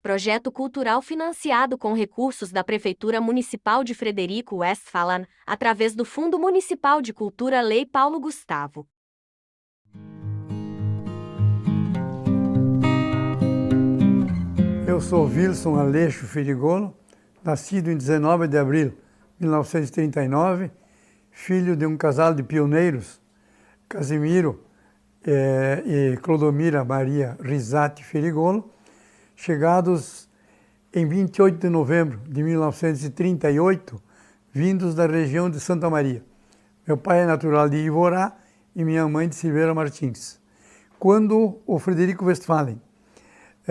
Projeto cultural financiado com recursos da Prefeitura Municipal de Frederico Westphalen, através do Fundo Municipal de Cultura Lei Paulo Gustavo. Eu sou Wilson Aleixo Ferigolo, nascido em 19 de abril de 1939, filho de um casal de pioneiros, Casimiro e Clodomira Maria Risati Ferigolo, chegados em 28 de novembro de 1938, vindos da região de Santa Maria. Meu pai é natural de Ivorá e minha mãe de Silveira Martins. Quando o Frederico Westphalen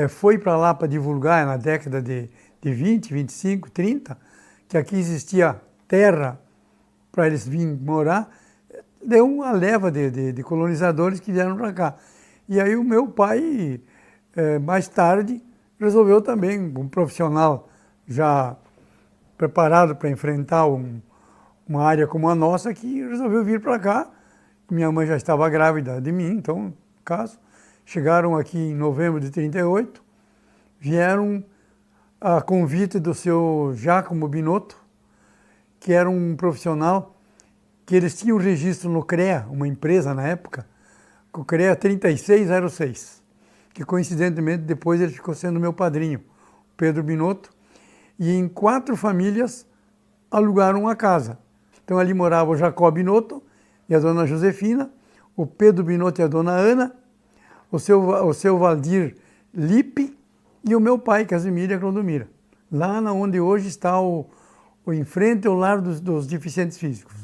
foi para lá para divulgar na década de 20, 25, 30, que aqui existia terra para eles virem morar, deu uma leva de colonizadores que vieram para cá. E aí o meu pai, mais tarde, resolveu também, um profissional já preparado para enfrentar uma área como a nossa, que resolveu vir para cá. Minha mãe já estava grávida de mim, então, no caso, chegaram aqui em novembro de 38, vieram a convite do seu Giacomo Binotto, que era um profissional que eles tinham registro no CREA, uma empresa na época, o CREA 3606, que coincidentemente depois ele ficou sendo meu padrinho, Pedro Binotto, e em 4 famílias alugaram uma casa. Então ali morava o Jacó Binotto e a dona Josefina, o Pedro Binotto e a dona Ana, o seu Valdir Lippe e o meu pai, Casimiro e a Clodomira, lá onde hoje está o em frente ao lar dos deficientes físicos.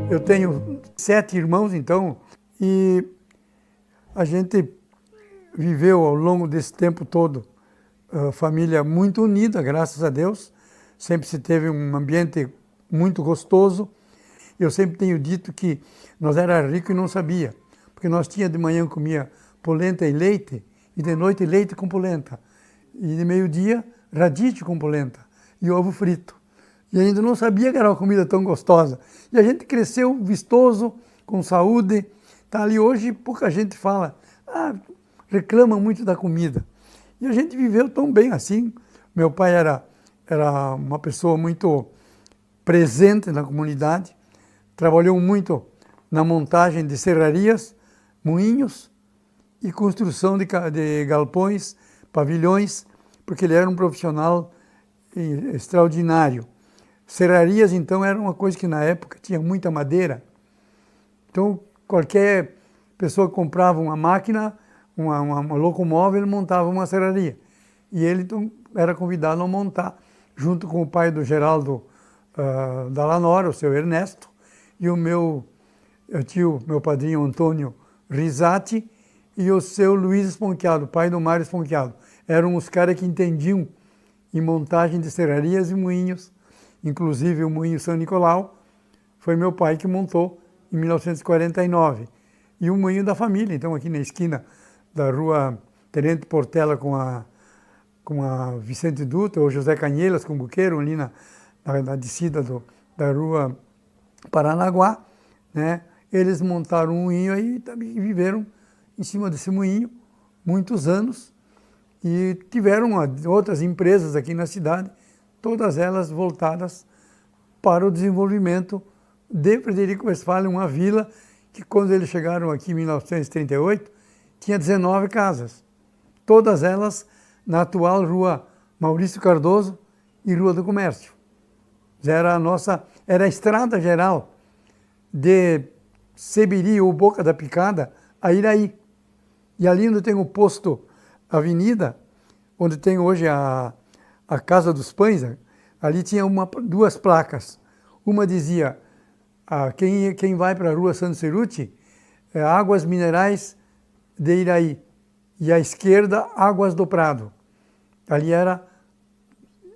Eu tenho 7 irmãos, então, e a gente viveu ao longo desse tempo todo família muito unida, graças a Deus. Sempre se teve um ambiente muito gostoso. Eu sempre tenho dito que nós era rico e não sabia, porque nós tinha de manhã comia polenta e leite, e de noite leite com polenta, e de meio-dia radite com polenta e ovo frito. E ainda não sabia que era uma comida tão gostosa. E a gente cresceu vistoso, com saúde. Tá ali hoje, pouca gente fala, reclama muito da comida. E a gente viveu tão bem assim. Meu pai era uma pessoa muito presente na comunidade, trabalhou muito na montagem de serrarias, moinhos e construção de galpões, pavilhões, porque ele era um profissional extraordinário. Serrarias, então, era uma coisa que na época tinha muita madeira. Então, qualquer pessoa que comprava uma máquina, uma locomóvel, montava uma serraria. E ele, então, era convidado a montar, junto com o pai do Geraldo Dallanora, o seu Ernesto, e o meu tio, meu padrinho Antônio Risati, e o seu Luiz Esponquiado, pai do Mário Esponquiado. Eram os caras que entendiam em montagem de serrarias e moinhos. Inclusive o Moinho São Nicolau foi meu pai que montou em 1949. E o Moinho da Família, então aqui na esquina da rua Tenente Portela com a Vicente Dutra, ou José Canhelas com o Buqueiro, ali na descida da rua Paranaguá, né? Eles montaram um moinho aí e viveram em cima desse moinho muitos anos e tiveram outras empresas aqui na cidade, todas elas voltadas para o desenvolvimento de Frederico Westphalen, uma vila que, quando eles chegaram aqui em 1938, tinha 19 casas, todas elas na atual Rua Maurício Cardoso e Rua do Comércio. Era a estrada geral de Seberi ou Boca da Picada a Iraí. E ali onde tem o posto Avenida, onde tem hoje a Casa dos Pães, ali tinha 2 placas. Uma dizia, quem vai para a rua Santo Ceruti, Águas Minerais de Iraí. E à esquerda, Águas do Prado. Ali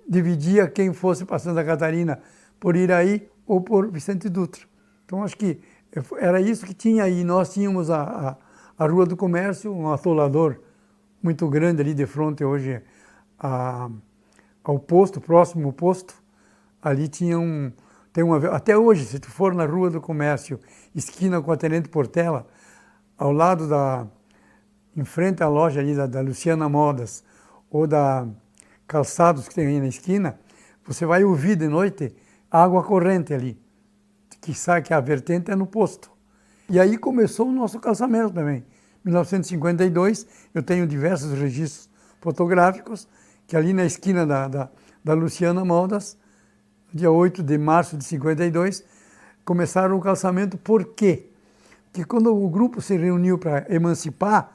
dividia quem fosse para Santa Catarina por Iraí ou por Vicente Dutra. Então acho que era isso que tinha aí. Nós tínhamos a a Rua do Comércio, um atolador muito grande ali de frente hoje ao posto, próximo ao posto, ali até hoje, se tu for na Rua do Comércio, esquina com a Tenente Portela, ao lado em frente à loja ali da Luciana Modas, ou da Calçados que tem aí na esquina, você vai ouvir de noite água corrente ali, que sabe que a vertente é no posto. E aí começou o nosso calçamento também. Em 1952, eu tenho diversos registros fotográficos, que ali na esquina da Luciana Modas, dia 8 de março de 52, começaram o calçamento. Por quê? Porque quando o grupo se reuniu para emancipar,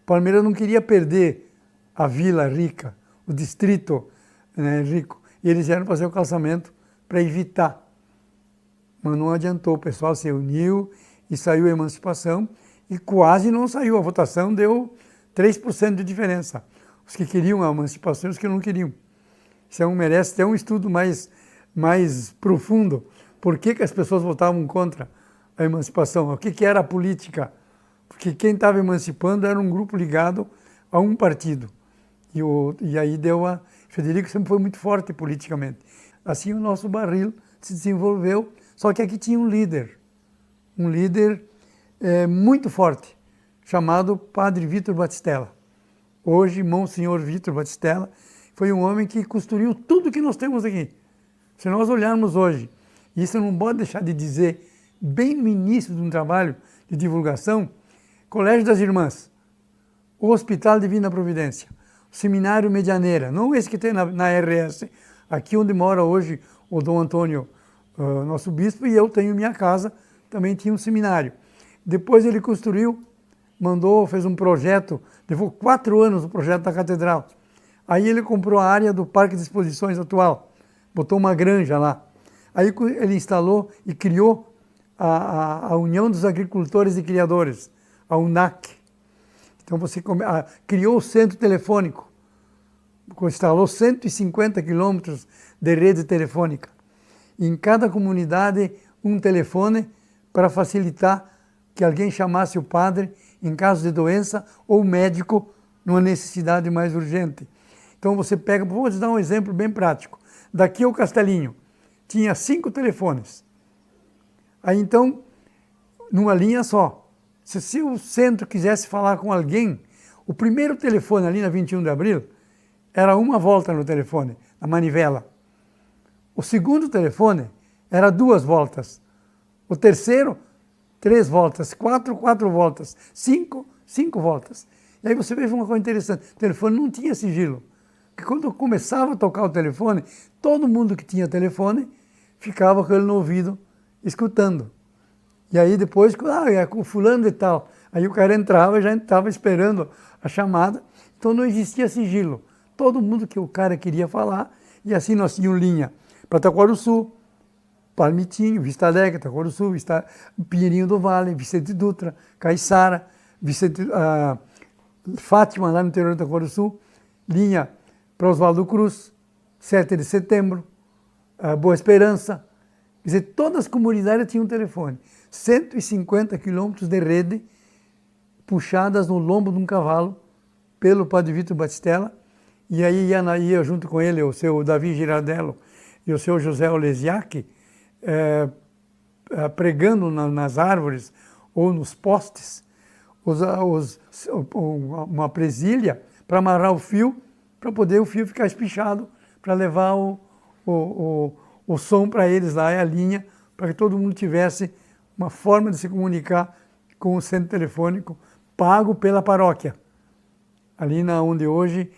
Palmeiras não queria perder a vila rica, o distrito, né, rico, e eles vieram fazer o calçamento para evitar. Mas não adiantou, o pessoal se uniu e saiu a emancipação, e quase não saiu. A votação deu 3% de diferença. Os que queriam a emancipação e os que não queriam. Isso merece ter um estudo mais profundo. Por que as pessoas votavam contra a emancipação? O que era a política? Porque quem estava emancipando era um grupo ligado a um partido. E aí Frederico sempre foi muito forte politicamente. Assim o nosso barril se desenvolveu, só que aqui tinha um líder muito forte, chamado Padre Vitor Batistella. Hoje, Monsenhor Vitor Batistella foi um homem que construiu tudo que nós temos aqui. Se nós olharmos hoje, isso não pode deixar de dizer, bem no início de um trabalho de divulgação, Colégio das Irmãs, o Hospital Divina Providência, o Seminário Medianeira, não esse que tem na RS, aqui onde mora hoje o Dom Antônio, nosso bispo, e eu tenho minha casa, também tinha um seminário. Depois ele construiu, fez um projeto, levou 4 anos o projeto da catedral. Aí ele comprou a área do Parque de Exposições atual, botou uma granja lá. Aí ele instalou e criou a União dos Agricultores e Criadores, a UNAC. Então criou o centro telefônico, instalou 150 quilômetros de rede telefônica. Em cada comunidade, um telefone para facilitar que alguém chamasse o padre em caso de doença ou o médico numa necessidade mais urgente. Então você pega, vou te dar um exemplo bem prático. Daqui ao Castelinho, tinha 5 telefones. Aí então, numa linha só. Se o centro quisesse falar com alguém, o primeiro telefone ali na 21 de abril era uma volta no telefone, na manivela. O segundo telefone era 2 voltas. O terceiro, 3 voltas, 4 voltas, 5 voltas. E aí você veja uma coisa interessante, o telefone não tinha sigilo. Porque quando começava a tocar o telefone, todo mundo que tinha telefone ficava com ele no ouvido, escutando. E aí depois, é com fulano e tal. Aí o cara entrava e já estava esperando a chamada, então não existia sigilo. Todo mundo que o cara queria falar, e assim nós tínhamos linha para Taquarussu, Palmitinho, Vista Alegre, Taquarussu, Pinheirinho do Vale, Vicente Dutra, Caiçara, Fátima, lá no interior de Taquarussu, linha para Oswaldo Cruz, 7 de setembro, Boa Esperança. Quer dizer, todas as comunidades tinham um telefone. 150 quilômetros de rede puxadas no lombo de um cavalo pelo Padre Vitor Batistella, e aí ia junto com ele o seu Davi Girardello e o seu José Olesiak, pregando nas árvores ou nos postes uma presilha para amarrar o fio, para poder o fio ficar espichado, para levar o som para eles lá, a linha, para que todo mundo tivesse uma forma de se comunicar com o centro telefônico pago pela paróquia. Ali onde hoje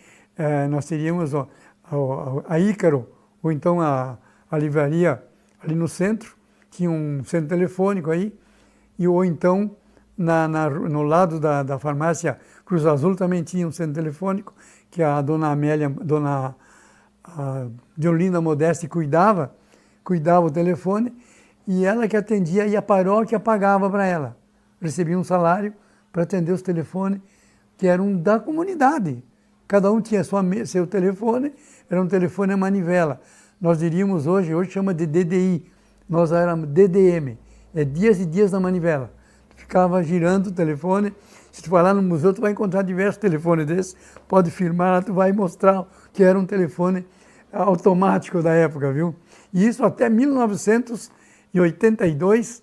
nós teríamos a Ícaro, ou então a livraria ali no centro, tinha um centro telefônico aí, ou então no lado da farmácia Cruz Azul também tinha um centro telefônico, que a dona Amélia, a Diolinda Modeste cuidava o telefone, e ela que atendia, e a paróquia pagava para ela. Recebia um salário para atender os telefones que eram da comunidade. Cada um tinha seu telefone, era um telefone a manivela. Nós diríamos hoje chama de DDI, nós éramos DDM, Dias e Dias da Manivela. ficava girando o telefone. Se tu for lá no museu, tu vai encontrar diversos telefones desses, pode filmar, tu vai mostrar que era um telefone automático da época, viu? E isso até 1982,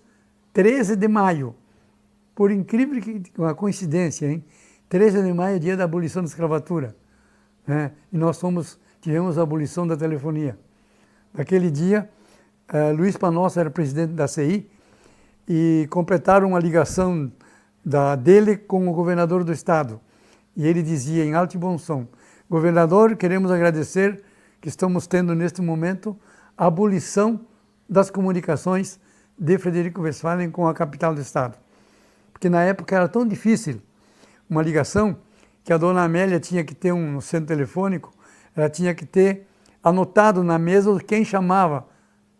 13 de maio. Por incrível que uma coincidência, hein? 13 de maio é dia da abolição da escravatura, né? E nós tivemos a abolição da telefonia. Naquele dia, Luiz Panossa era presidente da CI e completaram uma ligação dele com o governador do estado. E ele dizia em alto e bom som: governador, queremos agradecer que estamos tendo neste momento a abolição das comunicações de Frederico Westphalen com a capital do estado. Porque na época era tão difícil uma ligação que a dona Amélia tinha que ter um centro telefônico, ela tinha que ter anotado na mesa quem chamava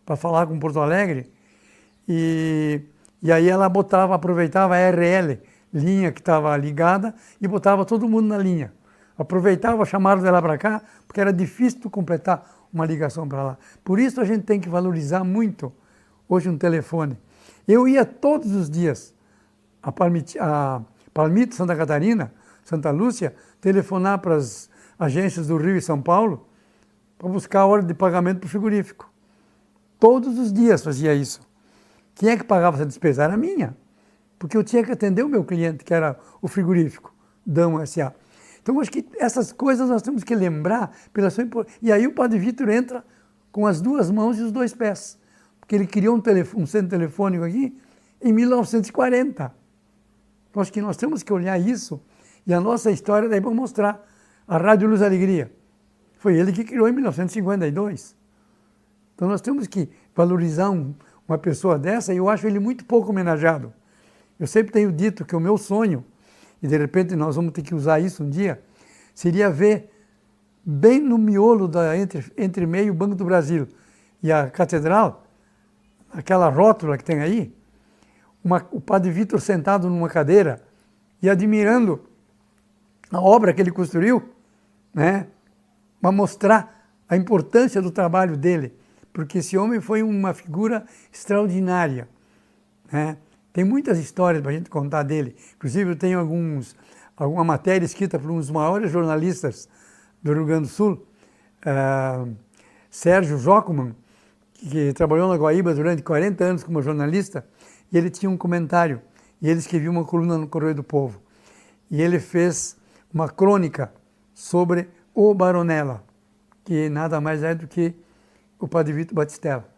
para falar com Porto Alegre, e aí ela aproveitava a RL, linha que estava ligada, e botava todo mundo na linha. Aproveitava, chamaram de lá para cá, porque era difícil de completar uma ligação para lá. Por isso a gente tem que valorizar muito hoje um telefone. Eu ia todos os dias a Palmito, Santa Catarina, Santa Lúcia, telefonar para as agências do Rio e São Paulo para buscar a ordem de pagamento para o frigorífico. Todos os dias fazia isso. Quem é que pagava essa despesa? Era minha, porque eu tinha que atender o meu cliente, que era o frigorífico, Damo S.A. Então, acho que essas coisas nós temos que lembrar pela sua importância. E aí o Padre Vítor entra com as duas mãos e os dois pés, porque ele criou um centro telefônico aqui em 1940. Então, acho que nós temos que olhar isso, e a nossa história daí para mostrar. A Rádio Luz e Alegria foi ele que criou em 1952. Então, nós temos que valorizar uma pessoa dessa, e eu acho ele muito pouco homenageado. Eu sempre tenho dito que o meu sonho, e de repente nós vamos ter que usar isso um dia, seria ver bem no miolo entre meio o Banco do Brasil e a Catedral, aquela rótula que tem aí, o Padre Vítor sentado numa cadeira e admirando a obra que ele construiu, né, para mostrar a importância do trabalho dele, porque esse homem foi uma figura extraordinária, né? Tem muitas histórias para a gente contar dele. Inclusive, eu tenho alguma matéria escrita por um dos maiores jornalistas do Rio Grande do Sul, Sérgio Jocman, que trabalhou na Guaíba durante 40 anos como jornalista, e ele tinha um comentário, e ele escrevia uma coluna no Correio do Povo. E ele fez uma crônica sobre o Baronella, que nada mais é do que o Padre Vítor Batistella,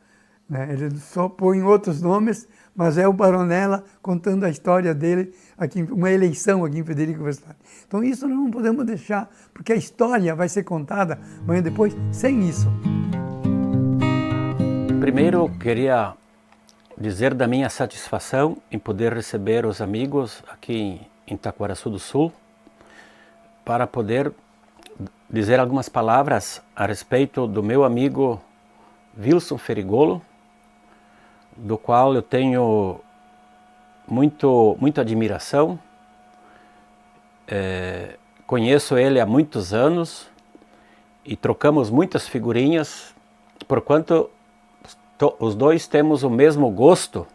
né? Ele só põe outros nomes, mas é o Baronella contando a história dele, aqui, uma eleição aqui em Frederico Westphalen. Então isso nós não podemos deixar, porque a história vai ser contada amanhã depois sem isso. Primeiro, queria dizer da minha satisfação em poder receber os amigos aqui em Taquaraçu do Sul, para poder dizer algumas palavras a respeito do meu amigo Wilson Ferigolo, do qual eu tenho muita admiração. Conheço ele há muitos anos e trocamos muitas figurinhas, porquanto os dois temos o mesmo gosto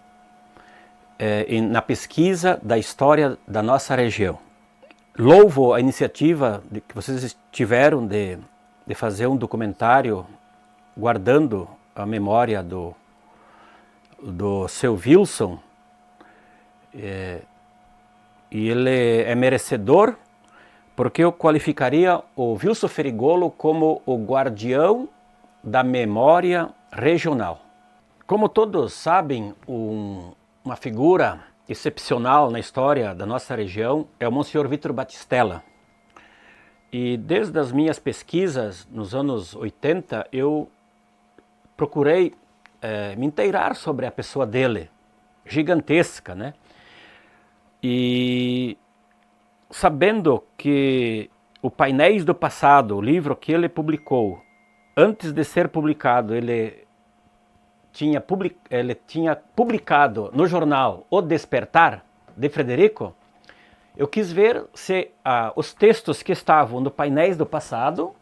na pesquisa da história da nossa região. Louvo a iniciativa que vocês tiveram de fazer um documentário guardando a memória do seu Wilson, e ele é merecedor, porque eu qualificaria o Wilson Ferigolo como o guardião da memória regional. Como todos sabem, uma figura excepcional na história da nossa região é o Monsenhor Vítor Batistella. E desde as minhas pesquisas nos anos 80, eu procurei me inteirar sobre a pessoa dele, gigantesca, né? E sabendo que o Painéis do Passado, o livro que ele publicou, antes de ser publicado, ele tinha publicado no jornal O Despertar, de Frederico, eu quis ver se os textos que estavam no Painéis do Passado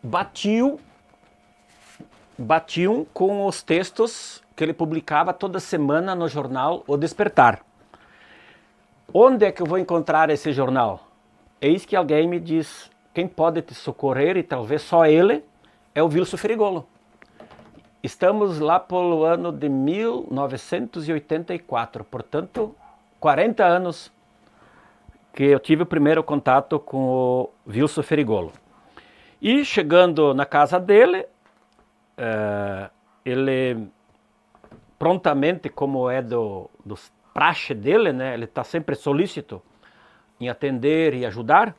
batiam com os textos que ele publicava toda semana no jornal O Despertar. onde é que eu vou encontrar esse jornal? Eis que alguém me diz, quem pode te socorrer, e talvez só ele, é o Wilson Ferrigolo. Estamos lá pelo ano de 1984, portanto, 40 anos que eu tive o primeiro contato com o Wilson Ferrigolo. E chegando na casa dele, ele prontamente, como é dos praxe dele, né, ele está sempre solícito em atender e ajudar,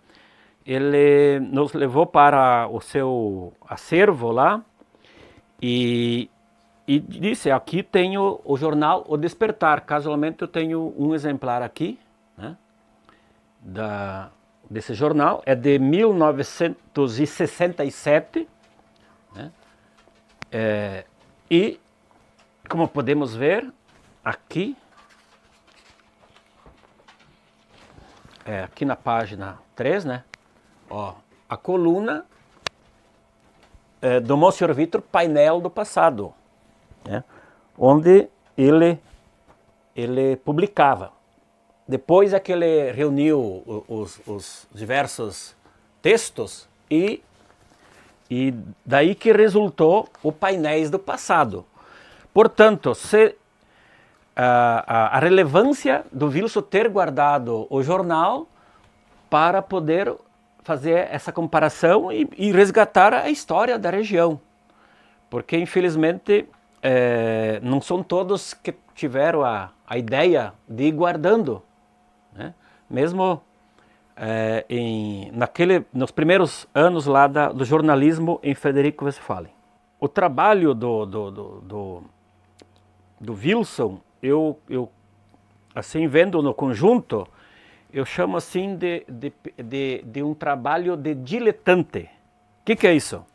ele nos levou para o seu acervo lá e disse, aqui tenho o jornal O Despertar. Casualmente eu tenho um exemplar aqui, né, desse jornal, é de 1967, né, e como podemos ver aqui, aqui na página 3, né, ó, a coluna do Monsenhor Vitor, Painel do Passado, né, onde ele publicava. Depois é que ele reuniu os diversos textos e daí que resultou o Painéis do Passado. Portanto, a relevância do Wilson ter guardado o jornal para poder fazer essa comparação e resgatar a história da região. Porque, infelizmente, não são todos que tiveram a ideia de ir guardando, né? Mesmo nos primeiros anos lá do jornalismo em Frederico Westphalen. O trabalho do Wilson, eu assim, vendo no conjunto, eu chamo assim de um trabalho de diletante. O que é isso?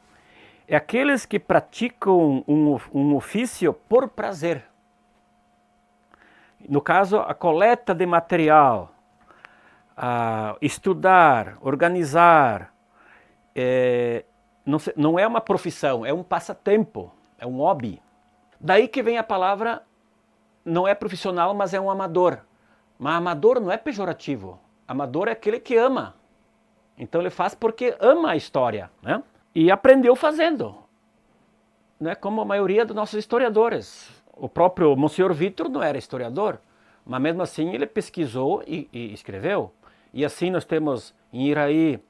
É aqueles que praticam um ofício por prazer. No caso, a coleta de material, estudar, organizar, não é uma profissão, é um passatempo, é um hobby. Daí que vem a palavra, não é profissional, mas é um amador. Mas amador não é pejorativo. Amador é aquele que ama. Então ele faz porque ama a história, né? E aprendeu fazendo, né? Como a maioria dos nossos historiadores. O próprio Monsenhor Vitor não era historiador, mas mesmo assim ele pesquisou e escreveu. E assim nós temos em Iraí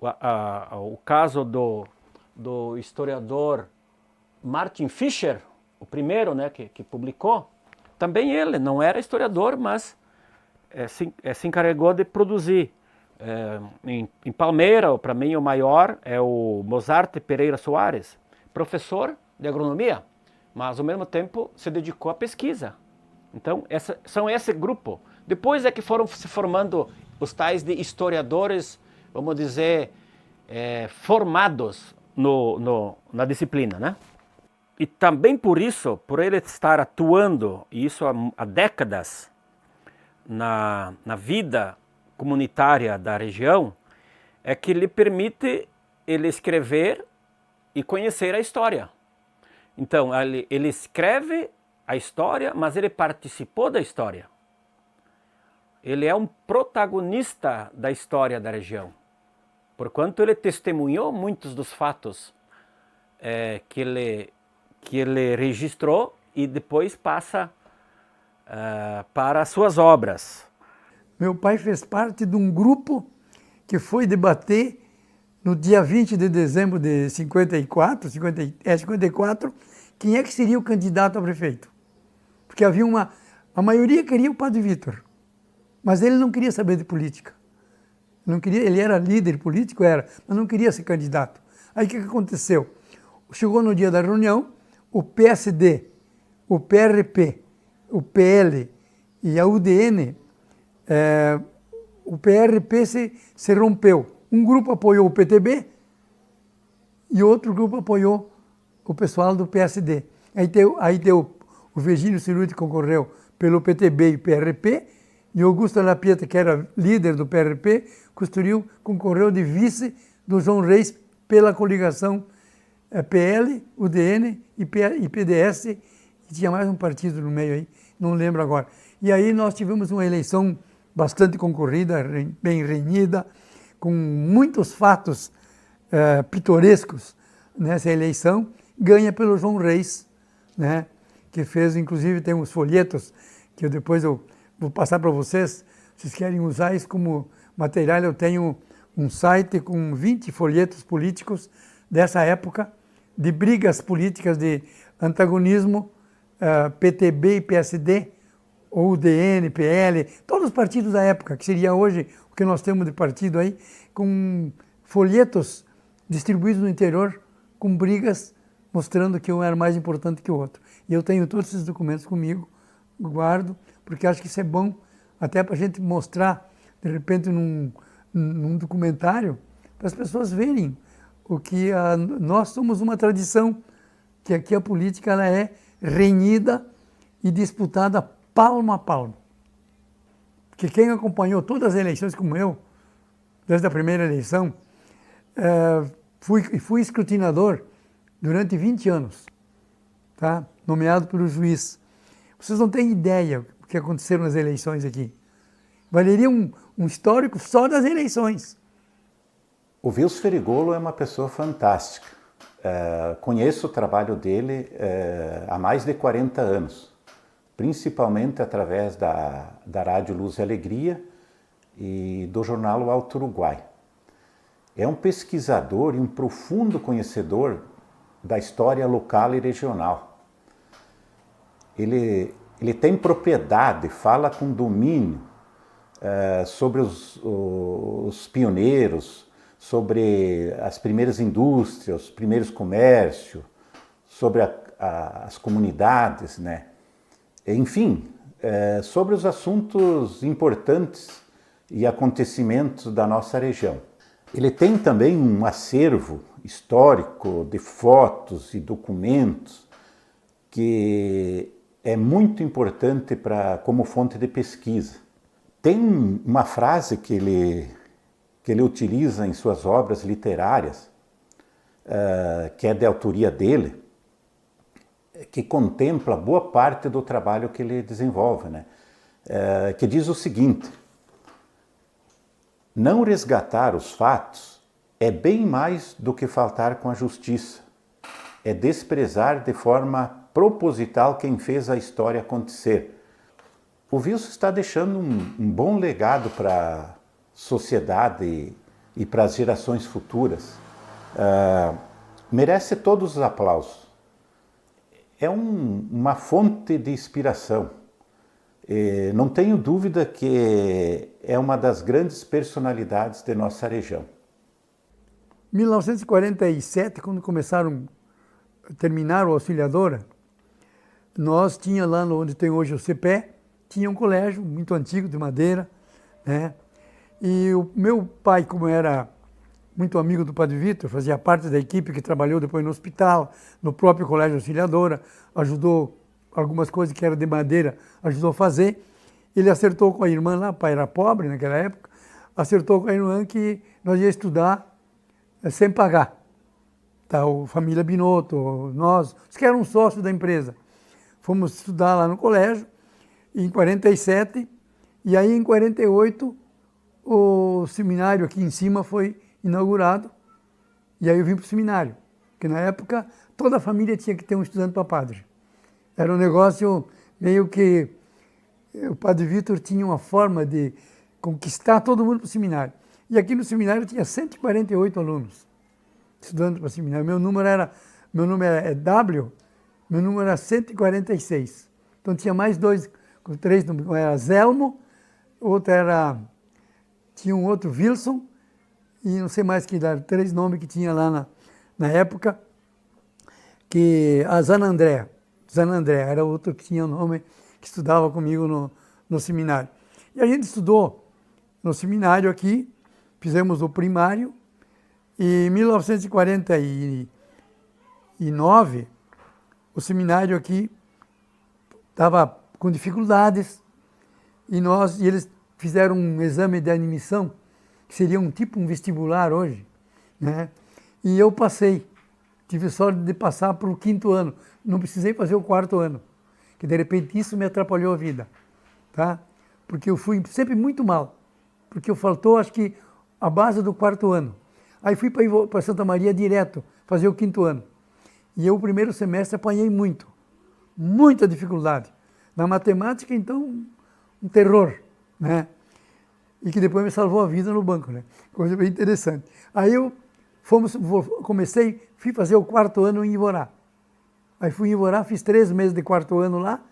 o caso do historiador Martin Fischer, o primeiro, né, que publicou. Também ele não era historiador, mas se encarregou de produzir. Em Palmeira, para mim o maior é o Mozarte Pereira Soares, professor de agronomia, mas ao mesmo tempo se dedicou à pesquisa. Então, são esse grupo. Depois é que foram se formando os tais de historiadores, vamos dizer, formados na disciplina, né? E também por isso, por ele estar atuando, e isso há décadas, na vida comunitária da região, é que lhe permite ele escrever e conhecer a história. Então, ele escreve a história, mas ele participou da história. Ele é um protagonista da história da região, porquanto ele testemunhou muitos dos fatos que ele registrou e depois passa para as suas obras. Meu pai fez parte de um grupo que foi debater no dia 20 de dezembro de 54, quem é que seria o candidato a prefeito. Porque havia a maioria queria o Padre Vitor, mas ele não queria saber de política. Não queria, ele era líder político, mas não queria ser candidato. Aí o que aconteceu? Chegou no dia da reunião, o PSD, o PRP, o PL e a UDN, o PRP se rompeu. Um grupo apoiou o PTB e outro grupo apoiou o pessoal do PSD. Aí deu o Virgínio Ciruti, que concorreu pelo PTB e PRP, e Augusto Lapieta, que era líder do PRP, concorreu de vice do João Reis pela coligação PL, UDN e PDS, e tinha mais um partido no meio aí, não lembro agora. E aí nós tivemos uma eleição bastante concorrida, bem renhida, com muitos fatos pitorescos nessa eleição, ganha pelo João Reis, né, que fez, inclusive, tem uns folhetos que depois eu vou passar para vocês, se vocês querem usar isso como material, eu tenho um site com 20 folhetos políticos dessa época, de brigas políticas, de antagonismo, PTB e PSD, ou UDN, PL, todos os partidos da época, que seria hoje o que nós temos de partido aí, com folhetos distribuídos no interior, com brigas mostrando que um era mais importante que o outro. E eu tenho todos esses documentos comigo, guardo, porque acho que isso é bom até para a gente mostrar, de repente, num documentário, para as pessoas verem o que nós somos uma tradição, que aqui a política ela é renhida e disputada palmo a palmo. Porque quem acompanhou todas as eleições como eu, desde a primeira eleição, fui escrutinador durante 20 anos, tá? Nomeado pelo juiz. Vocês não têm ideia do que aconteceu nas eleições aqui. Valeria um histórico só das eleições. O Wilson Ferigolo é uma pessoa fantástica. Conheço o trabalho dele há mais de 40 anos, principalmente através da Rádio Luz e Alegria e do jornal O Alto Uruguai. É um pesquisador e um profundo conhecedor da história local e regional. Ele tem propriedade, fala com domínio sobre os pioneiros, sobre as primeiras indústrias, os primeiros comércios, sobre as comunidades, né? Enfim, sobre os assuntos importantes e acontecimentos da nossa região. Ele tem também um acervo histórico de fotos e documentos que é muito importante como fonte de pesquisa. Tem uma frase que ele utiliza em suas obras literárias, que é de autoria dele, que contempla boa parte do trabalho que ele desenvolve, né? Que diz o seguinte: não resgatar os fatos é bem mais do que faltar com a justiça, é desprezar de forma proposital quem fez a história acontecer. O Wilson está deixando um bom legado para a sociedade e para as gerações futuras. Merece todos os aplausos. É uma fonte de inspiração. Não tenho dúvida que é uma das grandes personalidades de nossa região. Em 1947, quando terminaram a Auxiliadora, nós tinha lá onde tem hoje o CPE, tinha um colégio muito antigo, de madeira, né? E o meu pai, como era muito amigo do Padre Vitor, fazia parte da equipe que trabalhou depois no hospital, no próprio Colégio Auxiliadora, ajudou algumas coisas que eram de madeira, ajudou a fazer. Ele acertou com a irmã lá, o pai era pobre naquela época, acertou com a irmã que nós ia estudar sem pagar. Tá, a família Binotto, nós, os que eram sócios da empresa. Fomos estudar lá no colégio, em 47, e aí em 48 o seminário aqui em cima foi inaugurado, e aí eu vim para o seminário, porque na época toda a família tinha que ter um estudante para padre. Era um negócio meio que o Padre Vitor tinha uma forma de conquistar todo mundo para o seminário. E aqui no seminário tinha 148 alunos estudando para o seminário. Meu número é W, meu número era 146. Então tinha mais três, era Zelmo, tinha um outro Wilson, e não sei mais que dar, 3 nomes que tinha lá na época, que a Zanandré era outro que tinha o nome, que estudava comigo no seminário. E a gente estudou no seminário aqui, fizemos o primário, e em 1949, o seminário aqui estava com dificuldades, e eles fizeram um exame de admissão, que seria um vestibular hoje, né? E eu passei, tive sorte de passar para o 5º ano, não precisei fazer o 4º ano, que de repente isso me atrapalhou a vida, tá? porque eu fui sempre muito mal, porque eu faltou, acho que, a base do 4º ano. Aí fui para Santa Maria direto, fazer o 5º ano. E eu, o primeiro semestre, apanhei muito, muita dificuldade. Na matemática, então, um terror, né? E que depois me salvou a vida no banco, né? Coisa bem interessante. Aí fui fazer o 4º ano em Ivorá. Aí fui em Ivorá, fiz 3 meses de 4º ano lá,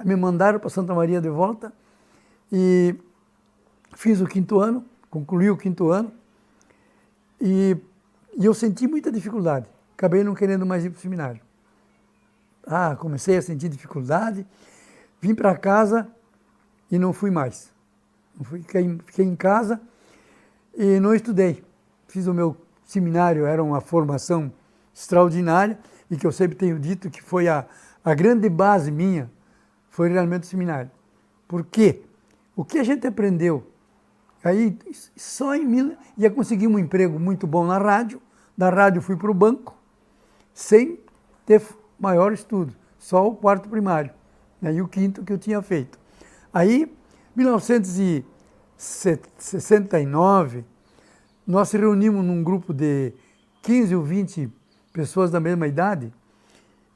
me mandaram para Santa Maria de volta e fiz o 5º ano, concluí o 5º ano e eu senti muita dificuldade. Acabei não querendo mais ir para o seminário. Comecei a sentir dificuldade, vim para casa e não fui mais. Fiquei em casa e não estudei. Fiz o meu seminário, era uma formação extraordinária e que eu sempre tenho dito que foi a grande base minha, foi realmente o seminário. Por quê? O que a gente aprendeu? Aí ia conseguir um emprego muito bom na rádio, da rádio fui para o banco, sem ter maior estudo, só o 4º primário, né, e o 5º que eu tinha feito. Aí, em 1969, nós se reunimos num grupo de 15 ou 20 pessoas da mesma idade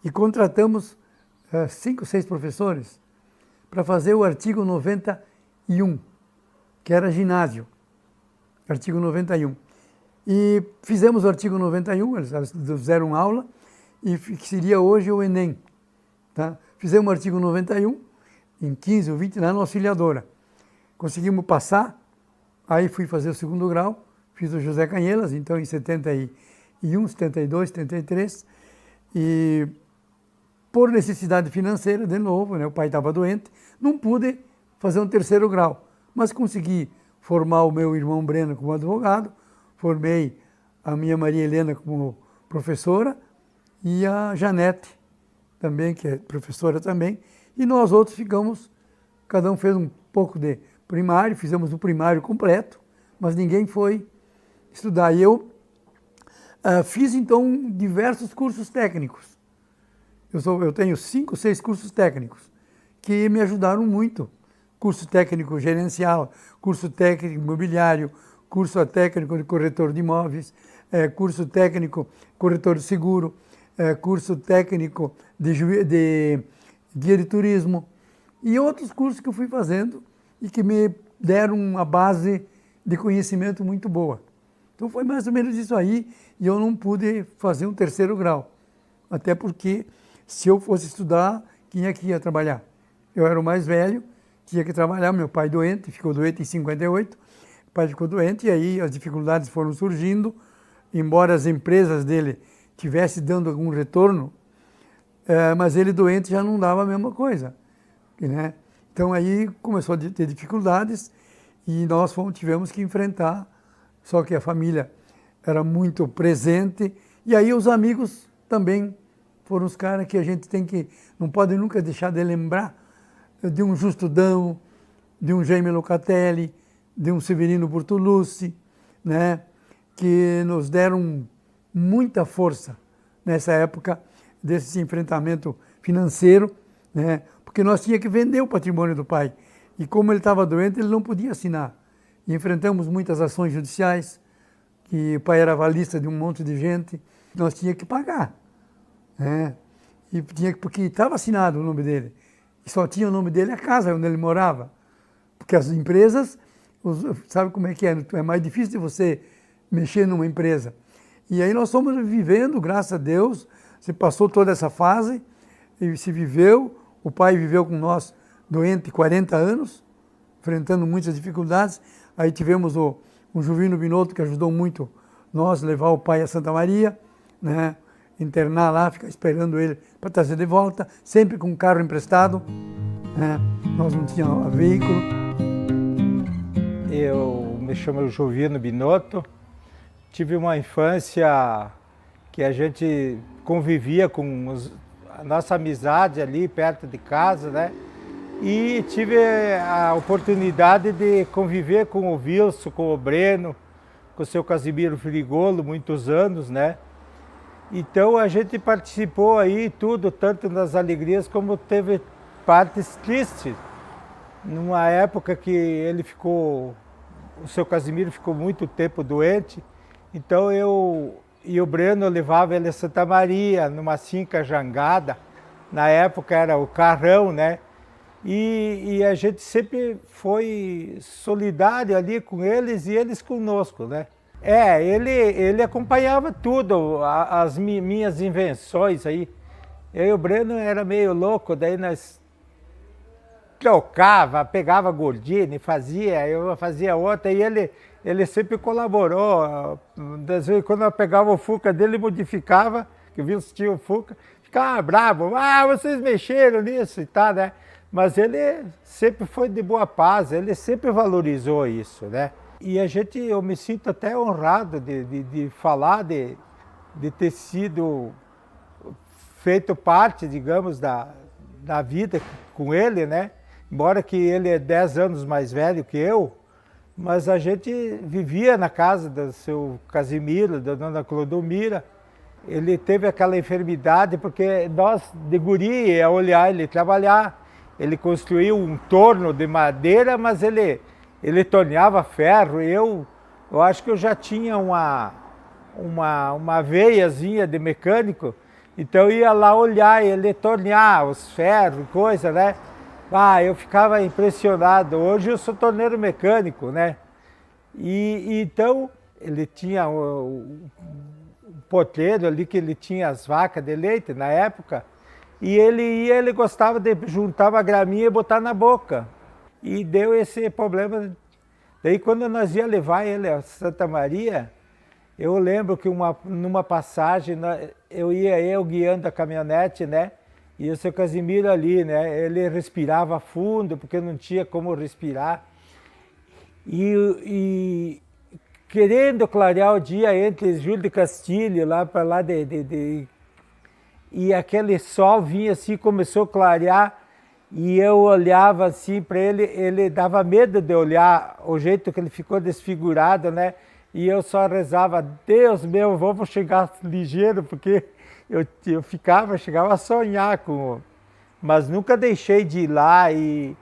e contratamos 5 ou 6 professores para fazer o artigo 91, que era ginásio, artigo 91. E fizemos o artigo 91, eles fizeram aula, e que seria hoje o Enem. Tá? Fizemos o artigo 91, em 15 ou 20, na Auxiliadora. Conseguimos passar, aí fui fazer o 2º grau, fiz o José Canhelas, então em 71, 72, 73, e por necessidade financeira, de novo, né, o pai estava doente, não pude fazer um 3º grau, mas consegui formar o meu irmão Breno como advogado, formei a minha Maria Helena como professora e a Janete também, que é professora também, e nós outros ficamos, cada um fez um pouco de primário, fizemos o primário completo, mas ninguém foi estudar. E eu fiz, então, diversos cursos técnicos. Eu tenho 5, 6 cursos técnicos que me ajudaram muito. Curso técnico gerencial, curso técnico imobiliário, curso técnico de corretor de imóveis, curso técnico corretor de seguro, curso técnico de guia de turismo e outros cursos que eu fui fazendo e que me deram uma base de conhecimento muito boa. Então foi mais ou menos isso aí e eu não pude fazer um 3º grau, até porque se eu fosse estudar, quem é que ia trabalhar? Eu era o mais velho, tinha que trabalhar, meu pai doente, ficou doente em 58, o pai ficou doente e aí as dificuldades foram surgindo, embora as empresas dele tivessem dando algum retorno, mas ele doente já não dava a mesma coisa, né? Então aí começou a ter dificuldades e nós tivemos que enfrentar, só que a família era muito presente e aí os amigos também foram os caras que a gente não pode nunca deixar de lembrar, de um Justo Dão, de um Jaime Locatelli, de um Severino Bortolucci, né, que nos deram muita força nessa época desse enfrentamento financeiro, né, porque nós tínhamos que vender o patrimônio do pai. E como ele estava doente, ele não podia assinar. E enfrentamos muitas ações judiciais, que o pai era avalista de um monte de gente, nós tínhamos que pagar, né, e porque estava assinado o nome dele. E só tinha o nome dele a casa onde ele morava. Porque as empresas, sabe como é que é? É mais difícil de você mexer numa empresa. E aí nós fomos vivendo, graças a Deus, se passou toda essa fase, e se viveu, o pai viveu com nós doente 40 anos, enfrentando muitas dificuldades. Aí tivemos o Juvino Binotto, que ajudou muito nós, levar o pai a Santa Maria, né? Internar lá, ficar esperando ele para trazer de volta, sempre com um carro emprestado, né? Nós não tínhamos veículo. Eu me chamo Juvino Binotto, tive uma infância que a gente convivia com a nossa amizade ali perto de casa, né? E tive a oportunidade de conviver com o Wilson, com o Breno, com o seu Casimiro Frigolo, muitos anos, né? Então a gente participou aí tudo, tanto nas alegrias como teve partes tristes, numa época que ele ficou, o seu Casimiro ficou muito tempo doente, então eu e o Breno levava ele a Santa Maria, numa Cinca Jangada, na época era o carrão, né? E a gente sempre foi solidário ali com eles e eles conosco, né? Ele acompanhava tudo, as minhas invenções aí. Eu e o Breno era meio louco, daí nós trocava, pegava gordinha, eu fazia outra, e ele sempre colaborou. Às vezes, quando eu pegava o Fuca dele, ele modificava, que viu se tinha o Fuca, ficava bravo, vocês mexeram nisso e tal, né? Mas ele sempre foi de boa paz, ele sempre valorizou isso, né? E eu me sinto até honrado de falar, de ter sido feito parte, digamos, da vida com ele, né? Embora que ele é 10 anos mais velho que eu, mas a gente vivia na casa do seu Casimiro, da dona Clodomira. Ele teve aquela enfermidade porque nós, de guri, ia olhar ele trabalhar. Ele construiu um torno de madeira, mas ele torneava ferro. Eu acho que eu já tinha uma veiazinha de mecânico, então eu ia lá olhar ele tornear os ferros, coisa, né? Eu ficava impressionado. Hoje eu sou torneiro mecânico, né? E então ele tinha o potreiro ali, que ele tinha as vacas de leite na época, e ele gostava de juntar uma graminha e botar na boca. E deu esse problema. Daí quando nós ia levar ele a Santa Maria, eu lembro que numa passagem, eu guiando a caminhonete, né? E o seu Casimiro ali, né? Ele respirava fundo, porque não tinha como respirar. E querendo clarear o dia entre Júlio de Castilho, lá para lá e aquele sol vinha assim, começou a clarear, e eu olhava assim para ele dava medo de olhar o jeito que ele ficou desfigurado, né? E eu só rezava, Deus meu, vamos chegar ligeiro, porque eu chegava a sonhar mas nunca deixei de ir lá e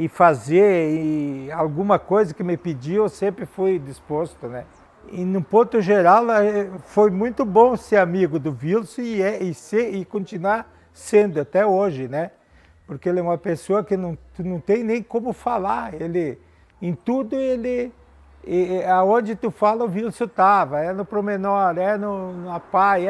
fazer alguma coisa que me pediu, eu sempre fui disposto, né? E no ponto geral, foi muito bom ser amigo do Wilson e continuar sendo até hoje, né? Porque ele é uma pessoa que não tem nem como falar, em tudo aonde tu fala, o Wilson estava, no promenor, na pai,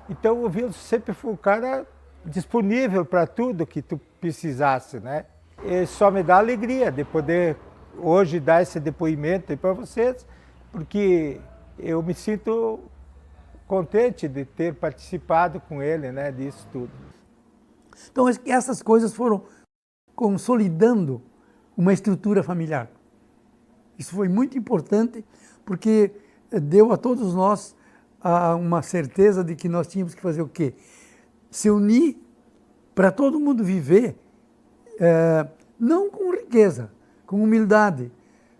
Então o Wilson sempre foi um cara disponível para tudo que tu precisasse, né? E só me dá alegria de poder hoje dar esse depoimento para vocês, porque eu me sinto contente de ter participado com ele, né, disso tudo. Então essas coisas foram consolidando uma estrutura familiar. Isso foi muito importante, porque deu a todos nós uma certeza de que nós tínhamos que fazer o quê? Se unir para todo mundo viver, não com riqueza, com humildade,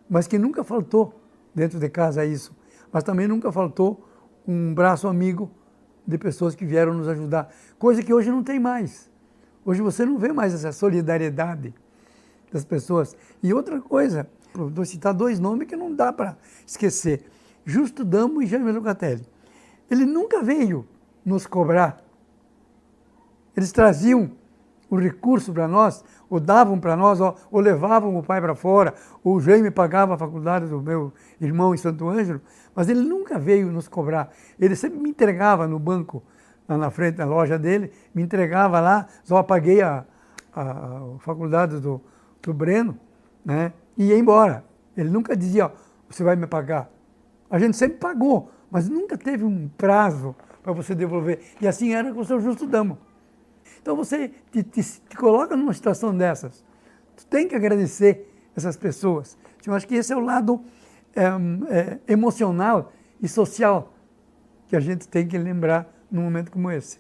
mas que nunca faltou dentro de casa isso, mas também nunca faltou um braço amigo de pessoas que vieram nos ajudar, coisa que hoje não tem mais. Hoje você não vê mais essa solidariedade das pessoas. E outra coisa, vou citar 2 nomes que não dá para esquecer, Justo Damo e Jaime Locatelli. Ele nunca veio nos cobrar. Eles traziam o recurso para nós, ou davam para nós, ou levavam o pai para fora, ou o Jaime pagava a faculdade do meu irmão em Santo Ângelo, mas ele nunca veio nos cobrar. Ele sempre me entregava no banco, lá na frente da loja dele, me entregava lá, só paguei a faculdade do Breno, né, e ia embora. Ele nunca dizia, você vai me pagar. A gente sempre pagou, mas nunca teve um prazo para você devolver. E assim era com o seu Justo Damo. Então você te coloca numa situação dessas. Tu tem que agradecer essas pessoas. Eu acho que esse é o lado emocional e social que a gente tem que lembrar num momento como esse.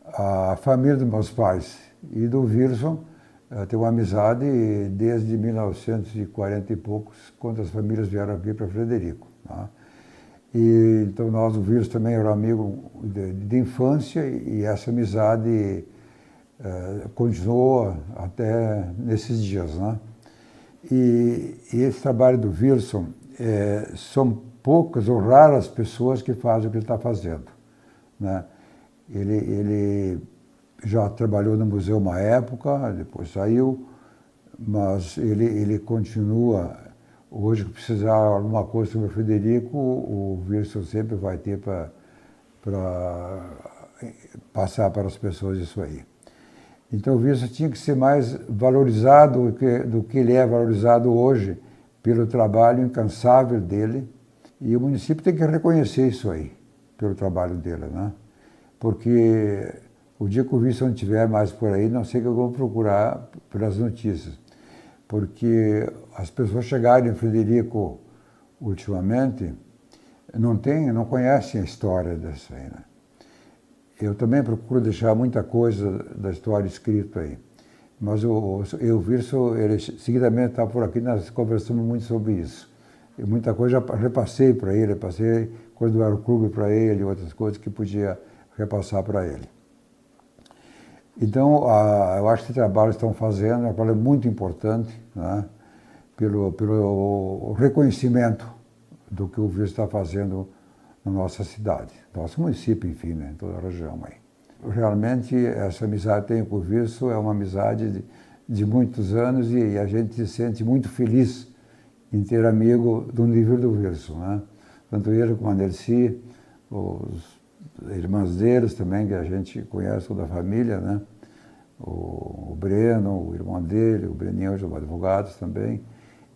A família dos meus pais e do Wilson tem uma amizade desde 1940 e poucos, quando as famílias vieram aqui para Frederico. Tá? E, então nós, o Wilson também era amigo de infância, e essa amizade continuou até nesses dias, né? E esse trabalho do Wilson, são poucas ou raras pessoas que fazem o que ele está fazendo, né? Ele já trabalhou no museu uma época, depois saiu, mas ele continua. Hoje, que precisar alguma coisa sobre o Frederico, o Wilson sempre vai ter para passar para as pessoas isso aí. Então o Wilson tinha que ser mais valorizado do que ele é valorizado hoje pelo trabalho incansável dele, e o município tem que reconhecer isso aí, pelo trabalho dele, né? Porque o dia que o Wilson não estiver mais por aí, não sei o que eu vou procurar pelas notícias, porque as pessoas chegarem em Frederico ultimamente não conhecem a história dessa aí, né? Eu também procuro deixar muita coisa da história escrita aí, mas o Wilson, ele seguidamente está por aqui, nós conversamos muito sobre isso. E muita coisa já repassei para ele, passei coisa do Aeroclube para ele, outras coisas que podia repassar para ele. Então, eu acho que esse trabalho que estão fazendo é um trabalho muito importante, né? Pelo reconhecimento do que o Wilson está fazendo na nossa cidade, nosso município, enfim, né? Em toda a região aí. Realmente, essa amizade que tenho com o Wilson é uma amizade de muitos anos, e a gente se sente muito feliz em ter amigo do nível do Wilson, né? Tanto ele como a Nelci, os irmãs deles também, que a gente conhece, toda a família, né? O Breno, o irmão dele, o Breninho, os advogados também.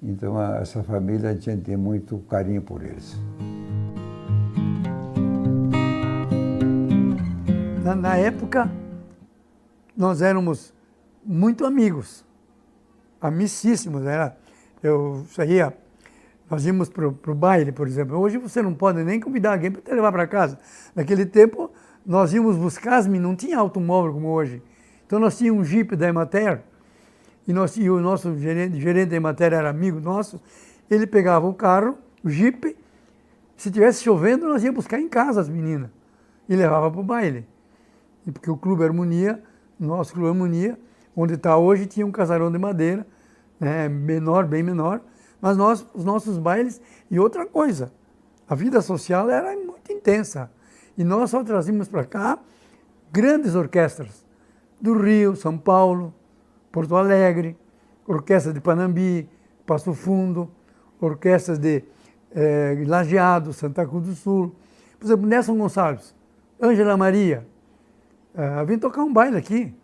Então, essa família, a gente tem muito carinho por eles. Na época, nós éramos muito amigos, amicíssimos. Nós íamos para o baile, por exemplo. Hoje você não pode nem convidar alguém para te levar para casa. Naquele tempo, nós íamos buscar as meninas, não tinha automóvel como hoje. Então nós tínhamos um Jeep da Emater, e o nosso gerente da Emater era amigo nosso. Ele pegava o carro, o Jeep, se tivesse chovendo, nós íamos buscar em casa as meninas e levava para o baile. Porque o Clube Harmonia, nosso Clube Harmonia, onde está hoje, tinha um casarão de madeira, né, menor, bem menor, mas os nossos bailes. E outra coisa, a vida social era muito intensa. E nós só trazíamos para cá grandes orquestras do Rio, São Paulo, Porto Alegre, orquestra de Panambi, Passo Fundo, orquestras de Lajeado, Santa Cruz do Sul. Por exemplo, Nelson Gonçalves, Ângela Maria, vim tocar um baile aqui,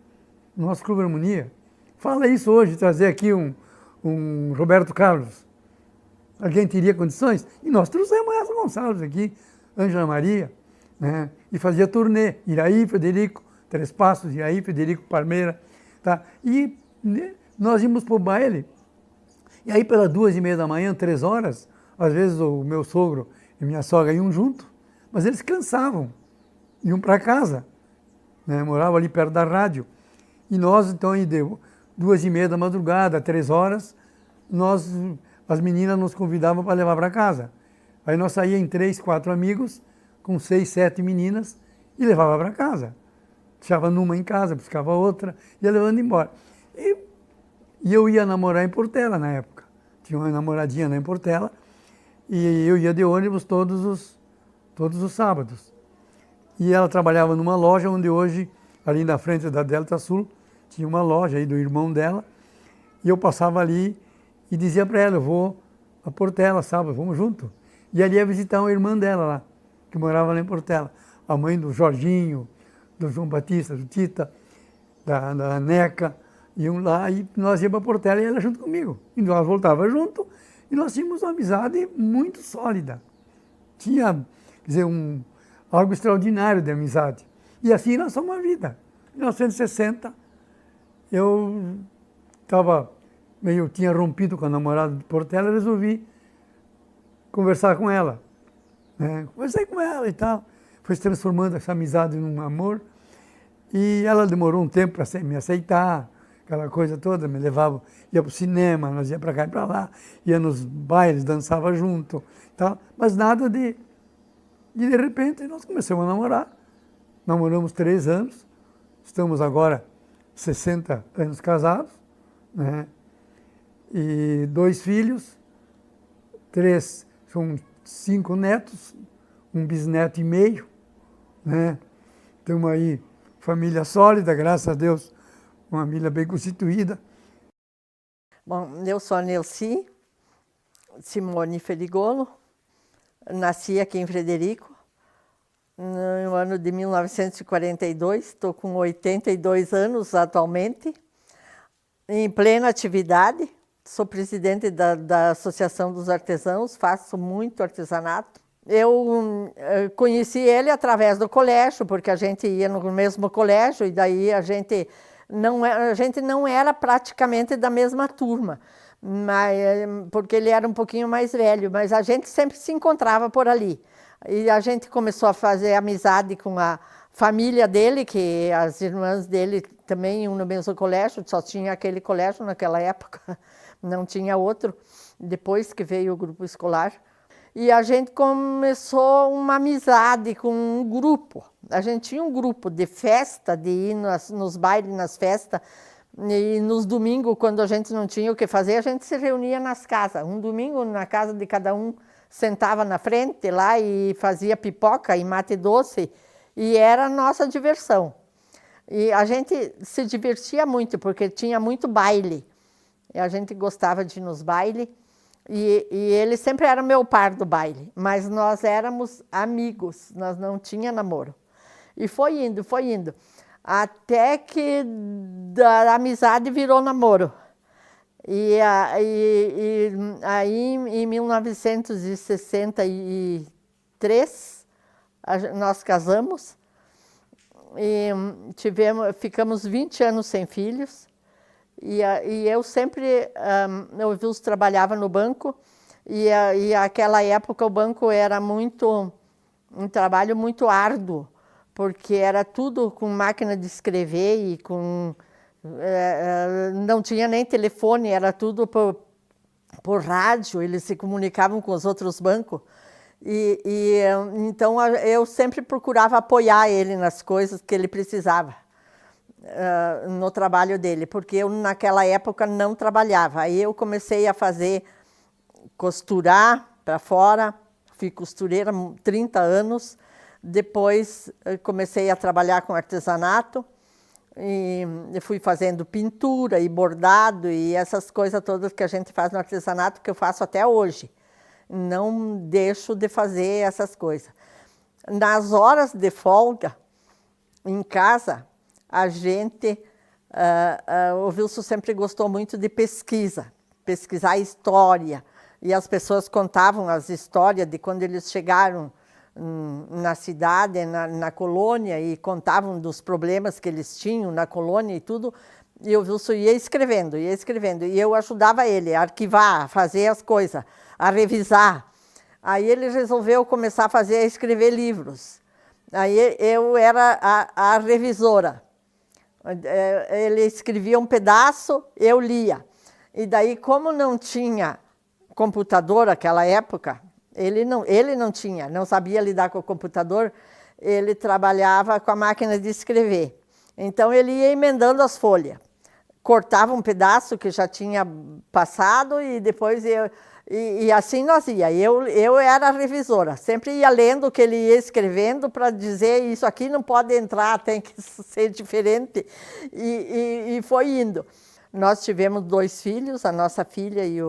no nosso Clube Harmonia. Fala isso hoje, trazer aqui um Roberto Carlos. Alguém teria condições? E nós trouxemos Nelson Gonçalves aqui, Ângela Maria, né? E fazia turnê, Iraí, Frederico, Três Passos, Iraí, Frederico, Palmeira, tá? E nós íamos para o baile, e aí pelas 2h30 da manhã, 3 horas, às vezes o meu sogro e minha sogra iam junto, mas eles cansavam, iam para casa, né? Moravam ali perto da rádio. E nós, então, aí deu 2h30 da madrugada, 3 horas, as meninas nos convidavam para levar para casa. Aí nós saíamos em 3, 4 amigos, com 6, 7 meninas, e levava para casa. Deixava numa em casa, buscava outra, ia levando embora. E eu ia namorar em Portela na época. Tinha uma namoradinha lá em Portela, e eu ia de ônibus todos os sábados. E ela trabalhava numa loja onde hoje, ali na frente da Delta Sul, tinha uma loja aí do irmão dela, e eu passava ali e dizia para ela, eu vou a Portela sábado, vamos junto. E ali ia visitar uma irmã dela lá, que morava lá em Portela, a mãe do Jorginho, do João Batista, do Tita, da Neca, iam lá e nós íamos para Portela e ela junto comigo. E nós voltávamos junto e nós tínhamos uma amizade muito sólida. Tinha, quer dizer, algo extraordinário de amizade. E assim nós somos a vida. Em 1960, eu tinha rompido com a namorada de Portela e resolvi conversar com ela. Né? Conversei com ela e tal. Foi se transformando essa amizade num amor. E ela demorou um tempo para me aceitar, aquela coisa toda, me levava, ia para o cinema, nós ia para cá e para lá, ia nos bailes, dançava junto, tal, mas nada de repente nós começamos a namorar. Namoramos 3 anos, estamos agora 60 anos casados, né? E 2 filhos, 5 netos, um bisneto e meio, né? Estamos aí, família sólida, graças a Deus, uma família bem constituída. Bom, eu sou a Nelci Simone Ferigolo, nasci aqui em Frederico, no ano de 1942, estou com 82 anos atualmente, em plena atividade, sou presidente da Associação dos Artesãos, faço muito artesanato. Eu conheci ele através do colégio, porque a gente ia no mesmo colégio e daí a gente não era praticamente da mesma turma, mas, porque ele era um pouquinho mais velho, mas a gente sempre se encontrava por ali. E a gente começou a fazer amizade com a família dele, que as irmãs dele também iam no mesmo colégio, só tinha aquele colégio naquela época, não tinha outro, depois que veio o grupo escolar. E a gente começou uma amizade com um grupo. A gente tinha um grupo de festa, de ir nos bailes, nas festas, e nos domingos, quando a gente não tinha o que fazer, a gente se reunia nas casas. Um domingo, na casa de cada um, sentava na frente lá e fazia pipoca e mate doce, e era a nossa diversão. E a gente se divertia muito, porque tinha muito baile. E a gente gostava de ir nos bailes. E ele sempre era meu par do baile, mas nós éramos amigos, nós não tínhamos namoro. E foi indo, até que da amizade virou namoro. E aí, em 1963, nós casamos e ficamos 20 anos sem filhos. E eu sempre, o Wilson trabalhava no banco, e aquela época o banco era um trabalho muito árduo, porque era tudo com máquina de escrever e não tinha nem telefone, era tudo por rádio, eles se comunicavam com os outros bancos. Então eu sempre procurava apoiar ele nas coisas que ele precisava. No trabalho dele, porque eu naquela época não trabalhava. Aí eu comecei a costurar para fora, fui costureira 30 anos, depois comecei a trabalhar com artesanato, e fui fazendo pintura e bordado e essas coisas todas que a gente faz no artesanato, que eu faço até hoje. Não deixo de fazer essas coisas. Nas horas de folga, em casa, a gente, o Wilson sempre gostou muito de pesquisar história, e as pessoas contavam as histórias de quando eles chegaram na cidade, na colônia, e contavam dos problemas que eles tinham na colônia e tudo, e o Wilson ia escrevendo, e eu ajudava ele a arquivar, a fazer as coisas, a revisar. Aí ele resolveu começar a escrever livros. Aí eu era a revisora. Ele escrevia um pedaço, eu lia. E daí, como não tinha computador naquela época, ele não tinha, não sabia lidar com o computador, ele trabalhava com a máquina de escrever. Então, ele ia emendando as folhas. Cortava um pedaço que já tinha passado e depois e assim nós ia. Eu era a revisora, sempre ia lendo o que ele ia escrevendo para dizer isso aqui não pode entrar, tem que ser diferente. E foi indo. Nós tivemos 2 filhos, a nossa filha e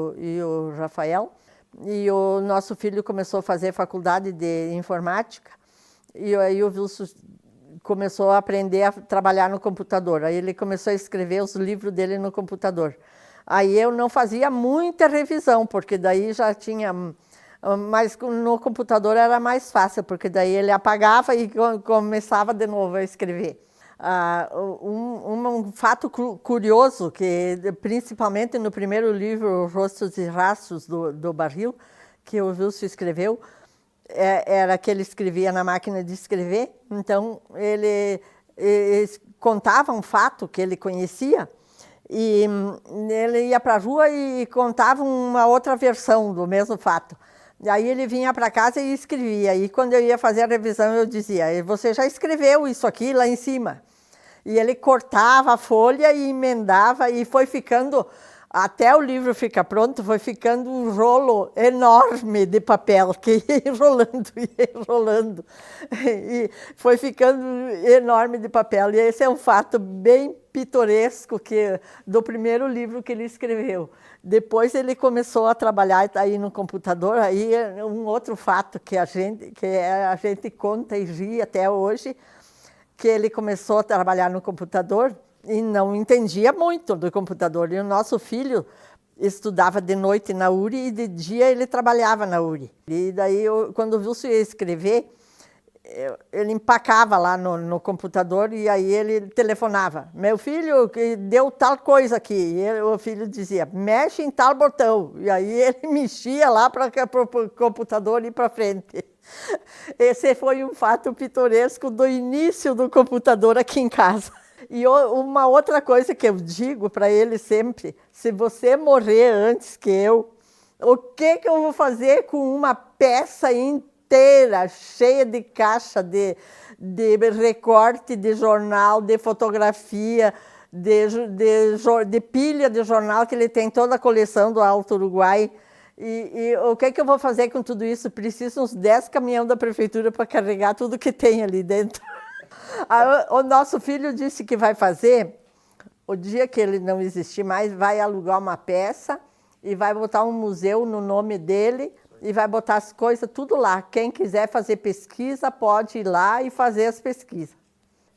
o Rafael. E o nosso filho começou a fazer faculdade de informática. E aí o Wilson começou a aprender a trabalhar no computador. Aí ele começou a escrever os livros dele no computador. Aí eu não fazia muita revisão, porque daí já tinha... Mas no computador era mais fácil, porque daí ele apagava e começava de novo a escrever. Um fato curioso, que principalmente no primeiro livro, Rostos e Rastros do Barril, que o Wilson escreveu, era que ele escrevia na máquina de escrever. Então, ele contava um fato que ele conhecia, e ele ia para a rua e contava uma outra versão do mesmo fato. E aí ele vinha para casa e escrevia. E quando eu ia fazer a revisão, eu dizia, você já escreveu isso aqui lá em cima. E ele cortava a folha e emendava e foi ficando, até o livro ficar pronto, foi ficando um rolo enorme de papel, que ia enrolando, e foi ficando enorme de papel. E esse é um fato bem pitoresco do primeiro livro que ele escreveu. Depois ele começou a trabalhar aí no computador, aí um outro fato que a gente conta e ri até hoje, que ele começou a trabalhar no computador e não entendia muito do computador. E o nosso filho estudava de noite na URI e de dia ele trabalhava na URI. E daí, quando o Wilson ia escrever, ele empacava lá no computador e aí ele telefonava. Meu filho, deu tal coisa aqui. E o filho dizia, mexe em tal botão. E aí ele mexia lá para o computador ir para frente. Esse foi um fato pitoresco do início do computador aqui em casa. E uma outra coisa que eu digo para ele sempre, se você morrer antes que eu, o que eu vou fazer com uma peça inteira, cheia de caixa, de recorte de jornal, de fotografia, de pilha de jornal, que ele tem toda a coleção do Alto Uruguai. E o que eu vou fazer com tudo isso? Preciso uns 10 caminhões da prefeitura para carregar tudo que tem ali dentro. O nosso filho disse que vai fazer, o dia que ele não existir mais, vai alugar uma peça e vai botar um museu no nome dele e vai botar as coisas tudo lá. Quem quiser fazer pesquisa pode ir lá e fazer as pesquisas.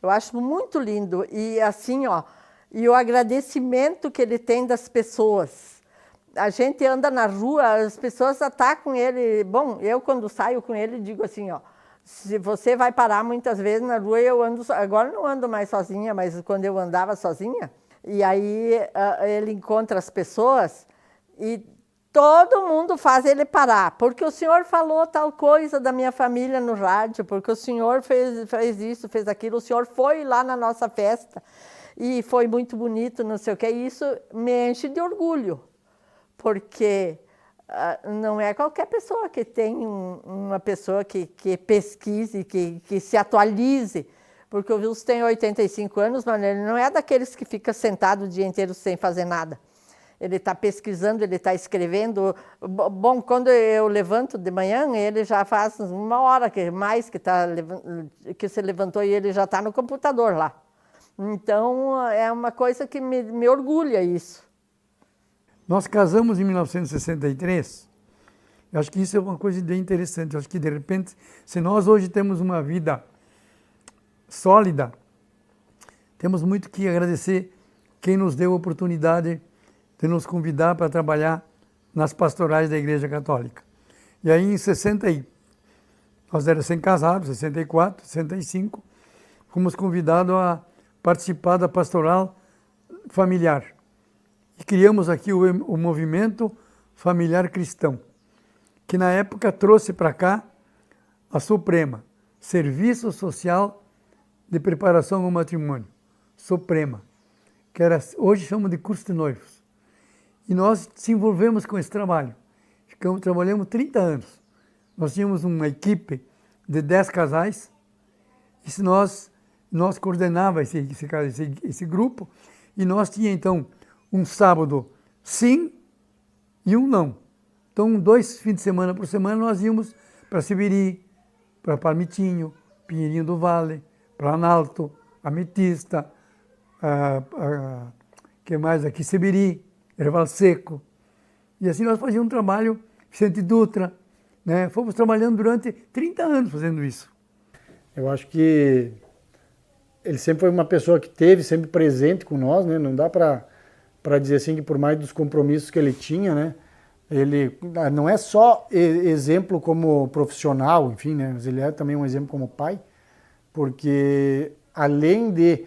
Eu acho muito lindo. E assim, e o agradecimento que ele tem das pessoas. A gente anda na rua, as pessoas atacam ele. Bom, eu quando saio com ele digo assim, se você vai parar muitas vezes na rua, eu ando, agora não ando mais sozinha, mas quando eu andava sozinha, e aí ele encontra as pessoas e todo mundo faz ele parar, porque o senhor falou tal coisa da minha família no rádio, porque o senhor fez isso, fez aquilo, o senhor foi lá na nossa festa e foi muito bonito, não sei o que, e isso me enche de orgulho. Porque não é qualquer pessoa que tem uma pessoa que pesquise, que se atualize. Porque o Wilson tem 85 anos, mas ele não é daqueles que fica sentado o dia inteiro sem fazer nada. Ele está pesquisando, ele está escrevendo. Bom, quando eu levanto de manhã, ele já faz uma hora que se levantou e ele já está no computador lá. Então, é uma coisa que me orgulha isso. Nós casamos em 1963, eu acho que isso é uma coisa bem interessante, eu acho que de repente, se nós hoje temos uma vida sólida, temos muito que agradecer quem nos deu a oportunidade de nos convidar para trabalhar nas pastorais da Igreja Católica. E aí em 60, nós éramos recém-casados, 64, 65, fomos convidados a participar da pastoral familiar. E criamos aqui o movimento familiar cristão, que na época trouxe para cá a Suprema, Serviço Social de Preparação ao Matrimônio, Suprema, que hoje chamam de curso de noivos. E nós se envolvemos com esse trabalho. Trabalhamos 30 anos. Nós tínhamos uma equipe de 10 casais, e nós coordenávamos esse grupo, e nós tínhamos então um sábado sim e um não. Então, 2 fins de semana por semana, nós íamos para Seberi, para Palmitinho, Pinheirinho do Vale, Planalto, Ametista, que mais aqui? Seberi, Erval Seco. E assim nós fazíamos um trabalho, Vicente Dutra, né? Fomos trabalhando durante 30 anos fazendo isso. Eu acho que ele sempre foi uma pessoa que esteve sempre presente com nós, né? Não dá para dizer assim que por mais dos compromissos que ele tinha, né, ele não é só exemplo como profissional, enfim, né, mas ele é também um exemplo como pai, porque além de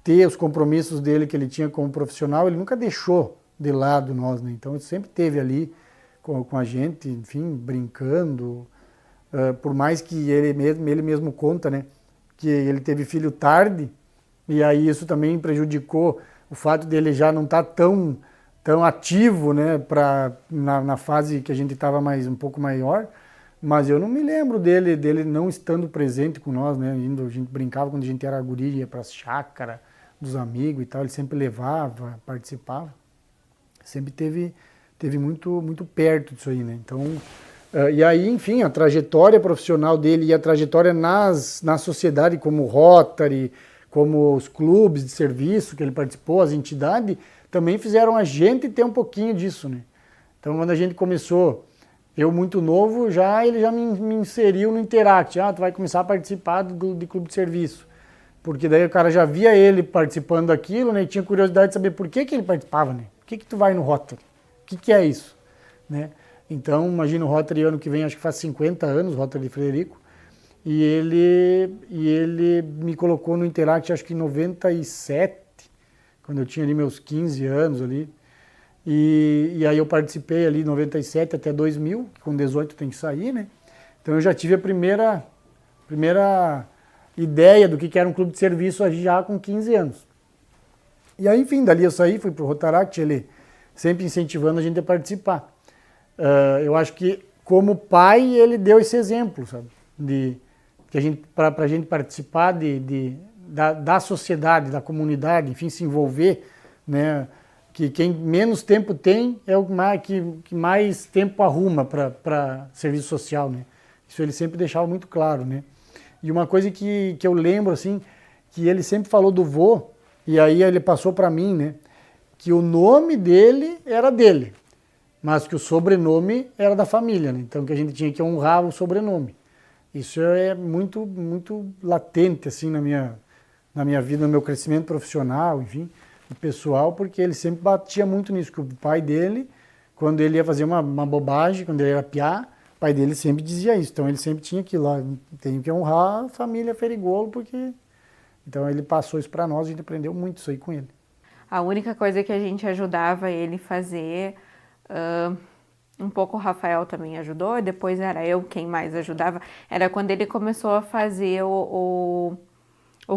ter os compromissos dele que ele tinha como profissional, ele nunca deixou de lado nós, né, então ele sempre esteve ali com a gente, enfim, brincando, por mais que ele mesmo conta, né, que ele teve filho tarde, e aí isso também prejudicou o fato dele já não estar tão ativo, né, na fase que a gente estava um pouco maior, mas eu não me lembro dele não estando presente com nós, né, a gente brincava quando a gente era guri, ia para as chácaras, dos amigos e tal, ele sempre levava, participava. Sempre teve muito perto disso aí, né? Então, e aí, enfim, a trajetória profissional dele e a trajetória na sociedade, como o Rotary, como os clubes de serviço que ele participou, as entidades, também fizeram a gente ter um pouquinho disso, né? Então, quando a gente começou, eu muito novo, ele já me inseriu no Interact. Tu vai começar a participar de clube de serviço. Porque daí o cara já via ele participando daquilo, né? E tinha curiosidade de saber por que ele participava, né? Por que tu vai no Rotary? O que é isso? Né? Então, imagina o Rotary ano que vem, acho que faz 50 anos, o Rotary de Frederico. E ele me colocou no Interact, acho que em 97, quando eu tinha ali meus 15 anos ali. E aí eu participei ali em 97 até 2000, que com 18 tem que sair, né? Então eu já tive a primeira ideia do que era um clube de serviço já com 15 anos. E aí, enfim, dali eu saí, fui pro Rotaract, ele sempre incentivando a gente a participar. Eu acho que, como pai, ele deu esse exemplo, sabe? Para a gente participar da sociedade, da comunidade, enfim, se envolver, né? Que quem menos tempo tem é o que mais tempo arruma para serviço social, né? Isso ele sempre deixava muito claro, né? E uma coisa que eu lembro, assim, que ele sempre falou do vô, e aí ele passou para mim, né? Que o nome dele era dele, mas que o sobrenome era da família, né? Então que a gente tinha que honrar o sobrenome. Isso é muito latente, assim, na minha vida, no meu crescimento profissional, enfim, pessoal, porque ele sempre batia muito nisso, que o pai dele, quando ele ia fazer uma bobagem, quando ele era piá, o pai dele sempre dizia isso. Então ele sempre tinha que ir lá, tem que honrar a família Ferigolo, porque... Então ele passou isso para nós, a gente aprendeu muito isso aí com ele. A única coisa que a gente ajudava ele a fazer, um pouco o Rafael também ajudou, e depois era eu quem mais ajudava, era quando ele começou a fazer o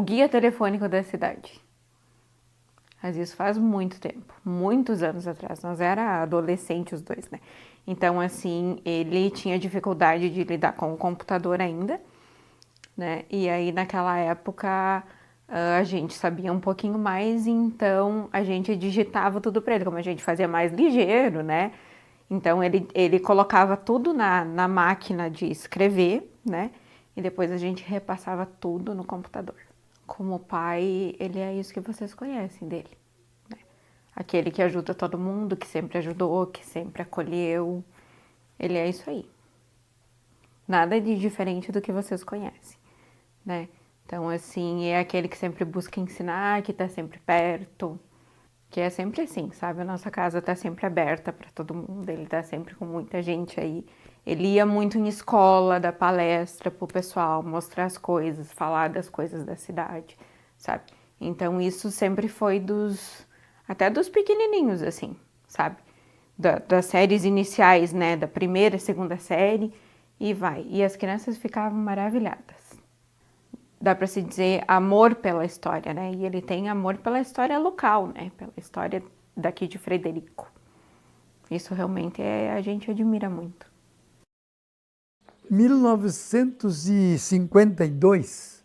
guia telefônico da cidade. Mas isso faz muito tempo, muitos anos atrás. Nós era adolescentes os dois, né? Então, assim, ele tinha dificuldade de lidar com o computador ainda, né? E aí, naquela época, a gente sabia um pouquinho mais, então a gente digitava tudo para ele, como a gente fazia mais ligeiro, né? Então, ele colocava tudo na máquina de escrever, né? E depois a gente repassava tudo no computador. Como pai, ele é isso que vocês conhecem dele, né? Aquele que ajuda todo mundo, que sempre ajudou, que sempre acolheu. Ele é isso aí. Nada de diferente do que vocês conhecem, né? Então, assim, é aquele que sempre busca ensinar, que tá sempre perto, que é sempre assim, sabe? A nossa casa tá sempre aberta para todo mundo, ele tá sempre com muita gente aí. Ele ia muito em escola, dar palestra pro pessoal, mostrar as coisas, falar das coisas da cidade, sabe? Então isso sempre foi até dos pequenininhos, assim, sabe? Das séries iniciais, né? Da primeira, segunda série e vai. E as crianças ficavam maravilhadas. Dá para se dizer amor pela história, né? E ele tem amor pela história local, né? Pela história daqui de Frederico. Isso realmente a gente admira muito. 1952,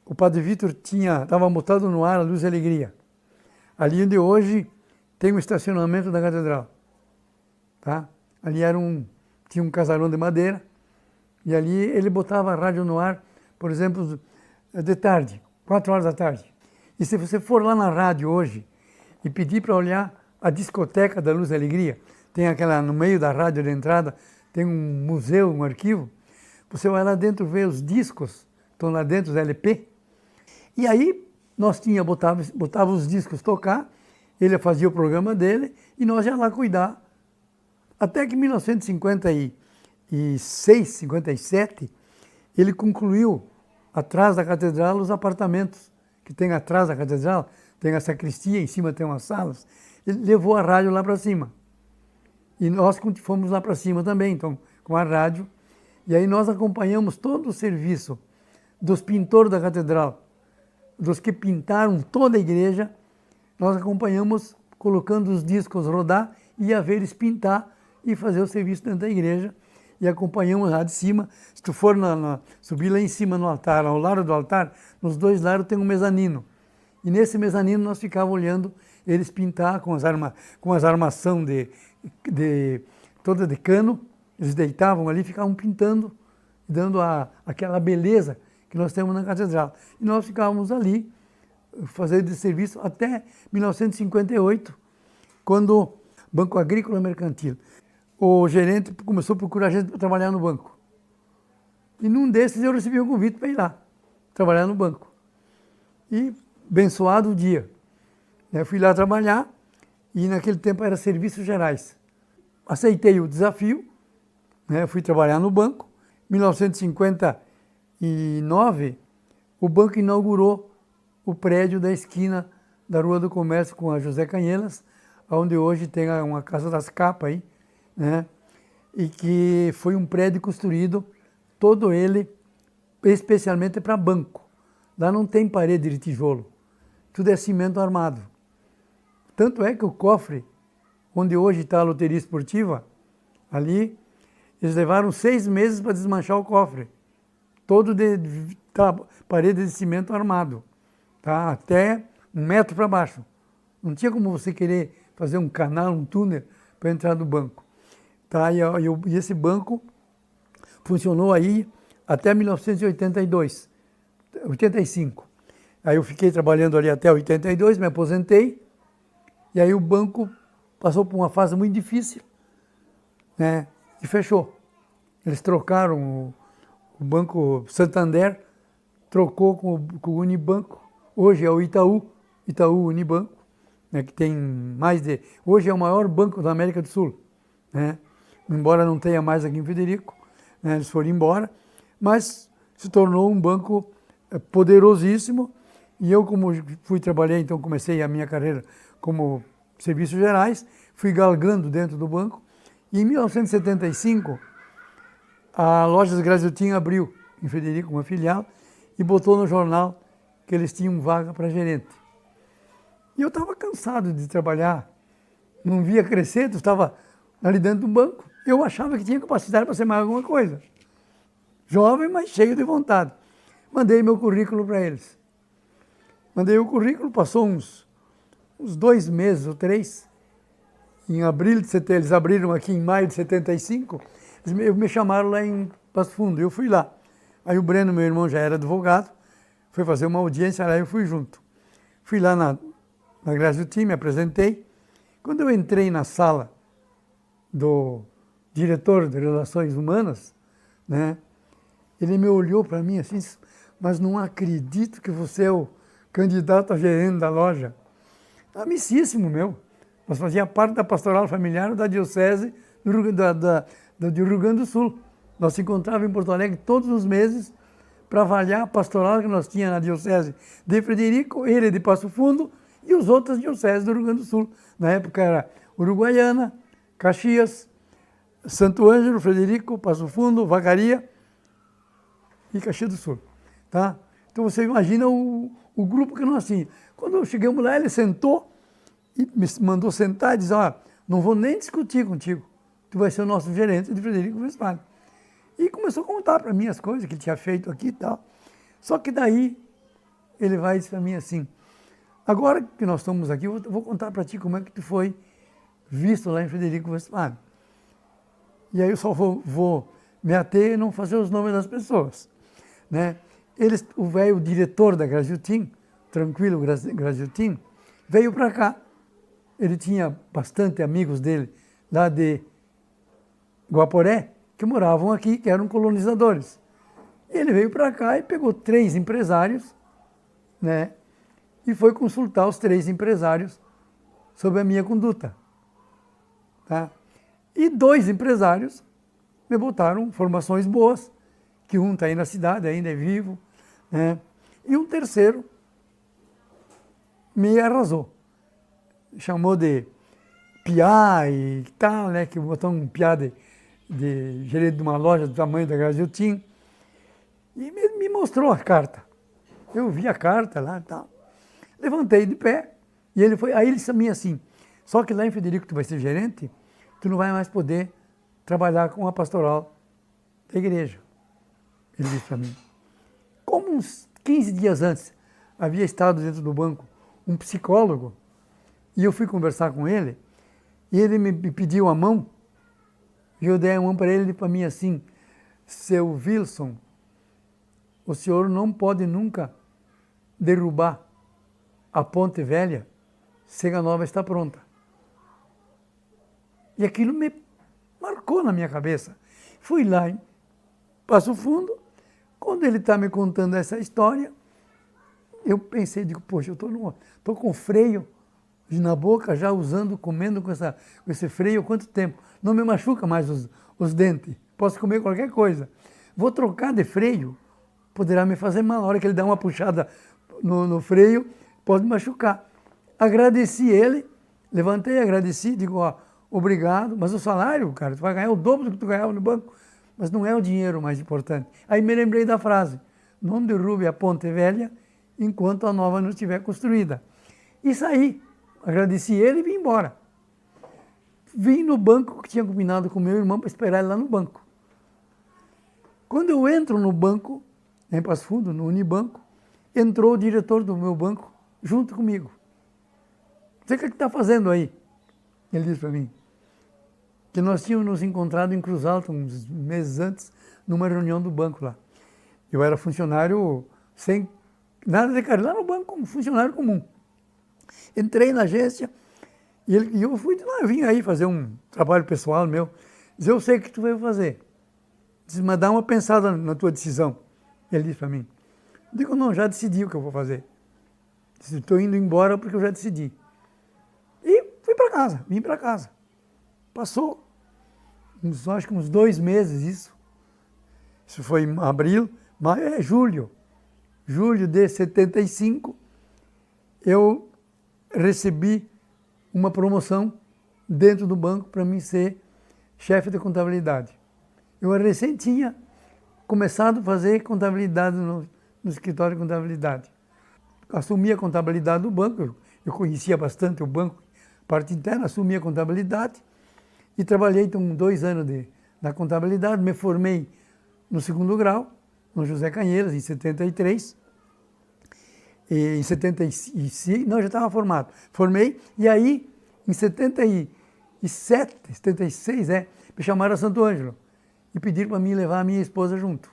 o Padre Vítor estava botado no ar a Luz e Alegria, ali onde hoje tem o estacionamento da catedral, tá? Ali tinha um casarão de madeira, e ali ele botava a rádio no ar, por exemplo, de tarde, 4 horas da tarde. E se você for lá na rádio hoje e pedir para olhar a discoteca da Luz e Alegria, tem aquela no meio da rádio de entrada, tem um museu, um arquivo, você vai lá dentro ver os discos, estão lá dentro, os LP, e aí nós botava os discos tocar, ele fazia o programa dele, e nós ia lá cuidar. Até que em 1956, 57, ele concluiu, atrás da catedral, os apartamentos que tem atrás da catedral, tem a sacristia, em cima tem umas salas, ele levou a rádio lá para cima. E nós fomos lá para cima também, então, com a rádio. E aí nós acompanhamos todo o serviço dos pintores da catedral, dos que pintaram toda a igreja. Nós acompanhamos colocando os discos rodar e ia ver eles pintar e fazer o serviço dentro da igreja. E acompanhamos lá de cima. Se tu for subir lá em cima no altar, ao lado do altar, nos 2 lados tem um mezanino. E nesse mezanino nós ficávamos olhando eles pintar com as armação toda de cano. Eles deitavam ali, ficavam pintando, dando aquela beleza que nós temos na catedral. E nós ficávamos ali, fazendo esse serviço até 1958, quando o Banco Agrícola Mercantil, o gerente começou a procurar gente para trabalhar no banco. E num desses eu recebi um convite para ir lá, trabalhar no banco. E abençoado o dia. Eu fui lá trabalhar e naquele tempo era serviços gerais. Aceitei o desafio, fui trabalhar no banco. Em 1959, o banco inaugurou o prédio da esquina da Rua do Comércio com a José Canhelas, onde hoje tem uma Casa das Capas aí, né? E que foi um prédio construído, todo ele, especialmente para banco. Lá não tem parede de tijolo, tudo é cimento armado. Tanto é que o cofre, onde hoje está a loteria esportiva, ali, eles levaram 6 meses para desmanchar o cofre, todo de parede de cimento armado, tá? Até 1 metro para baixo. Não tinha como você querer fazer um canal, um túnel para entrar no banco. Tá? E esse banco funcionou aí até 1982, 85. Aí eu fiquei trabalhando ali até 82, me aposentei, e aí o banco passou por uma fase muito difícil, né? E fechou. Eles trocaram o Banco Santander, trocou com o Unibanco, hoje é o Itaú Unibanco, né, que tem hoje é o maior banco da América do Sul, né? Embora não tenha mais aqui em Frederico, né, eles foram embora, mas se tornou um banco poderosíssimo, e eu como trabalhei, então comecei a minha carreira como serviços gerais, fui galgando dentro do banco, e em 1975 a Lojas Graziotin abriu em Frederico uma filial e botou no jornal que eles tinham vaga para gerente. E eu estava cansado de trabalhar, não via crescer, eu estava ali dentro do banco. Eu achava que tinha capacidade para ser mais alguma coisa. Jovem, mas cheio de vontade. Mandei meu currículo para eles. Mandei o currículo, passou uns 2 meses ou 3. Em abril de 70, eles abriram aqui em maio de 75, eles me chamaram lá em Passo Fundo, eu fui lá. Aí o Breno, meu irmão, já era advogado, foi fazer uma audiência, aí eu fui junto. Fui lá na Graziotin, me apresentei. Quando eu entrei na sala do diretor de Relações Humanas, né, ele me olhou para mim assim, mas não acredito que você é o candidato a gerente da loja. Amicíssimo meu. Nós fazíamos parte da pastoral familiar da Diocese do Rio Grande do Sul. Nós se encontrávamos em Porto Alegre todos os meses para avaliar a pastoral que nós tínhamos na Diocese de Frederico, ele de Passo Fundo e os outros dioceses do Rio Grande do Sul. Na época era Uruguaiana, Caxias, Santo Ângelo, Frederico, Passo Fundo, Vacaria e Caxias do Sul. Tá? Então você imagina o grupo que nós tínhamos. Quando chegamos lá, ele sentou e me mandou sentar e disse, não vou nem discutir contigo, tu vai ser o nosso gerente de Frederico Westphalen. E começou a contar para mim as coisas que ele tinha feito aqui e tal. Só que daí ele vai e diz para mim assim, agora que nós estamos aqui, eu vou contar para ti como é que tu foi visto lá em Frederico Westphalen. E aí eu só vou me ater e não fazer os nomes das pessoas, né? O diretor da Graziotin, Tranquilo Graziotin, veio para cá. Ele tinha bastante amigos dele lá de Guaporé, que moravam aqui, que eram colonizadores. Ele veio para cá e pegou 3 empresários, né? E foi consultar os 3 empresários sobre a minha conduta. Tá? E 2 empresários me botaram formações boas, que um está aí na cidade, ainda é vivo, né? E um terceiro me arrasou. Chamou de piá e tal, né? Que botou um piá de gerente de uma loja do tamanho da Graziotin. E me mostrou a carta. Eu vi a carta lá e tal. Levantei de pé e aí ele disse a mim assim, só que lá em Frederico tu vai ser gerente, tu não vai mais poder trabalhar com a pastoral da igreja. Ele disse para mim. Como uns 15 dias antes havia estado dentro do banco um psicólogo, e eu fui conversar com ele, e ele me pediu a mão, e eu dei a mão para ele e para mim assim, seu Wilson, o senhor não pode nunca derrubar a Ponte Velha se a nova está pronta. E aquilo me marcou na minha cabeça. Fui lá em Passo Fundo, quando ele está me contando essa história, eu pensei, digo, poxa, eu estou com freio na boca, já usando, comendo com esse freio há quanto tempo? Não me machuca mais os dentes, posso comer qualquer coisa. Vou trocar de freio, poderá me fazer mal. Na hora que ele dá uma puxada no freio, pode machucar. Agradeci ele, levantei, agradeci, digo, ó, obrigado, mas o salário, cara, tu vai ganhar o dobro do que tu ganhava no banco, mas não é o dinheiro mais importante. Aí me lembrei da frase, não derrube a Ponte Velha enquanto a nova não estiver construída. E saí, agradeci ele e vim embora. Vim no banco, que tinha combinado com meu irmão para esperar ele lá no banco. Quando eu entro no banco, em Passo Fundo, no Unibanco, entrou o diretor do meu banco junto comigo. Você o que está fazendo aí? Ele disse para mim que nós tínhamos nos encontrado em Cruz Alta uns meses antes, numa reunião do banco lá. Eu era funcionário sem nada de carreira, lá no banco, como funcionário comum. Entrei na agência e eu fui lá, eu vim aí fazer um trabalho pessoal meu. Diz, eu sei o que tu vai fazer. Diz, mas dá uma pensada na tua decisão. Ele disse para mim. Eu digo, não, já decidi o que eu vou fazer. Estou indo embora porque eu já decidi. E fui para casa, vim para casa. Passou, acho que uns 2 meses isso. Isso foi em abril, julho. Julho de 75, eu recebi uma promoção dentro do banco para mim ser chefe de contabilidade. Eu recém tinha começado a fazer contabilidade no escritório de contabilidade. Assumi a contabilidade do banco, eu conhecia bastante o banco, parte interna, assumi a contabilidade e trabalhei então 2 anos na contabilidade, me formei no 2º grau, no José Canheiras, em 73, e em 76, não, já estava formado. Formei, e aí, em 77, 76, me chamaram a Santo Ângelo e pediram para mim levar a minha esposa junto.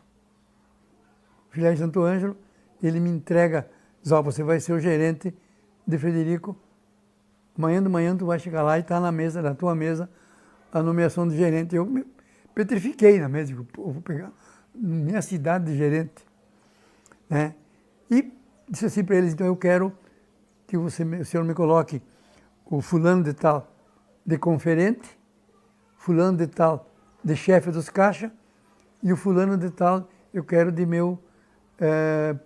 Fui lá em Santo Ângelo, ele me entrega, diz, ó, você vai ser o gerente de Frederico, amanhã de manhã tu vai chegar lá e está na tua mesa, a nomeação de gerente. Eu me petrifiquei na mesa, digo, pô, vou pegar minha cidade de gerente. Né? E disse assim para eles, então eu quero que o senhor me coloque o fulano de tal de conferente, fulano de tal de chefe dos caixas e o fulano de tal eu quero de meu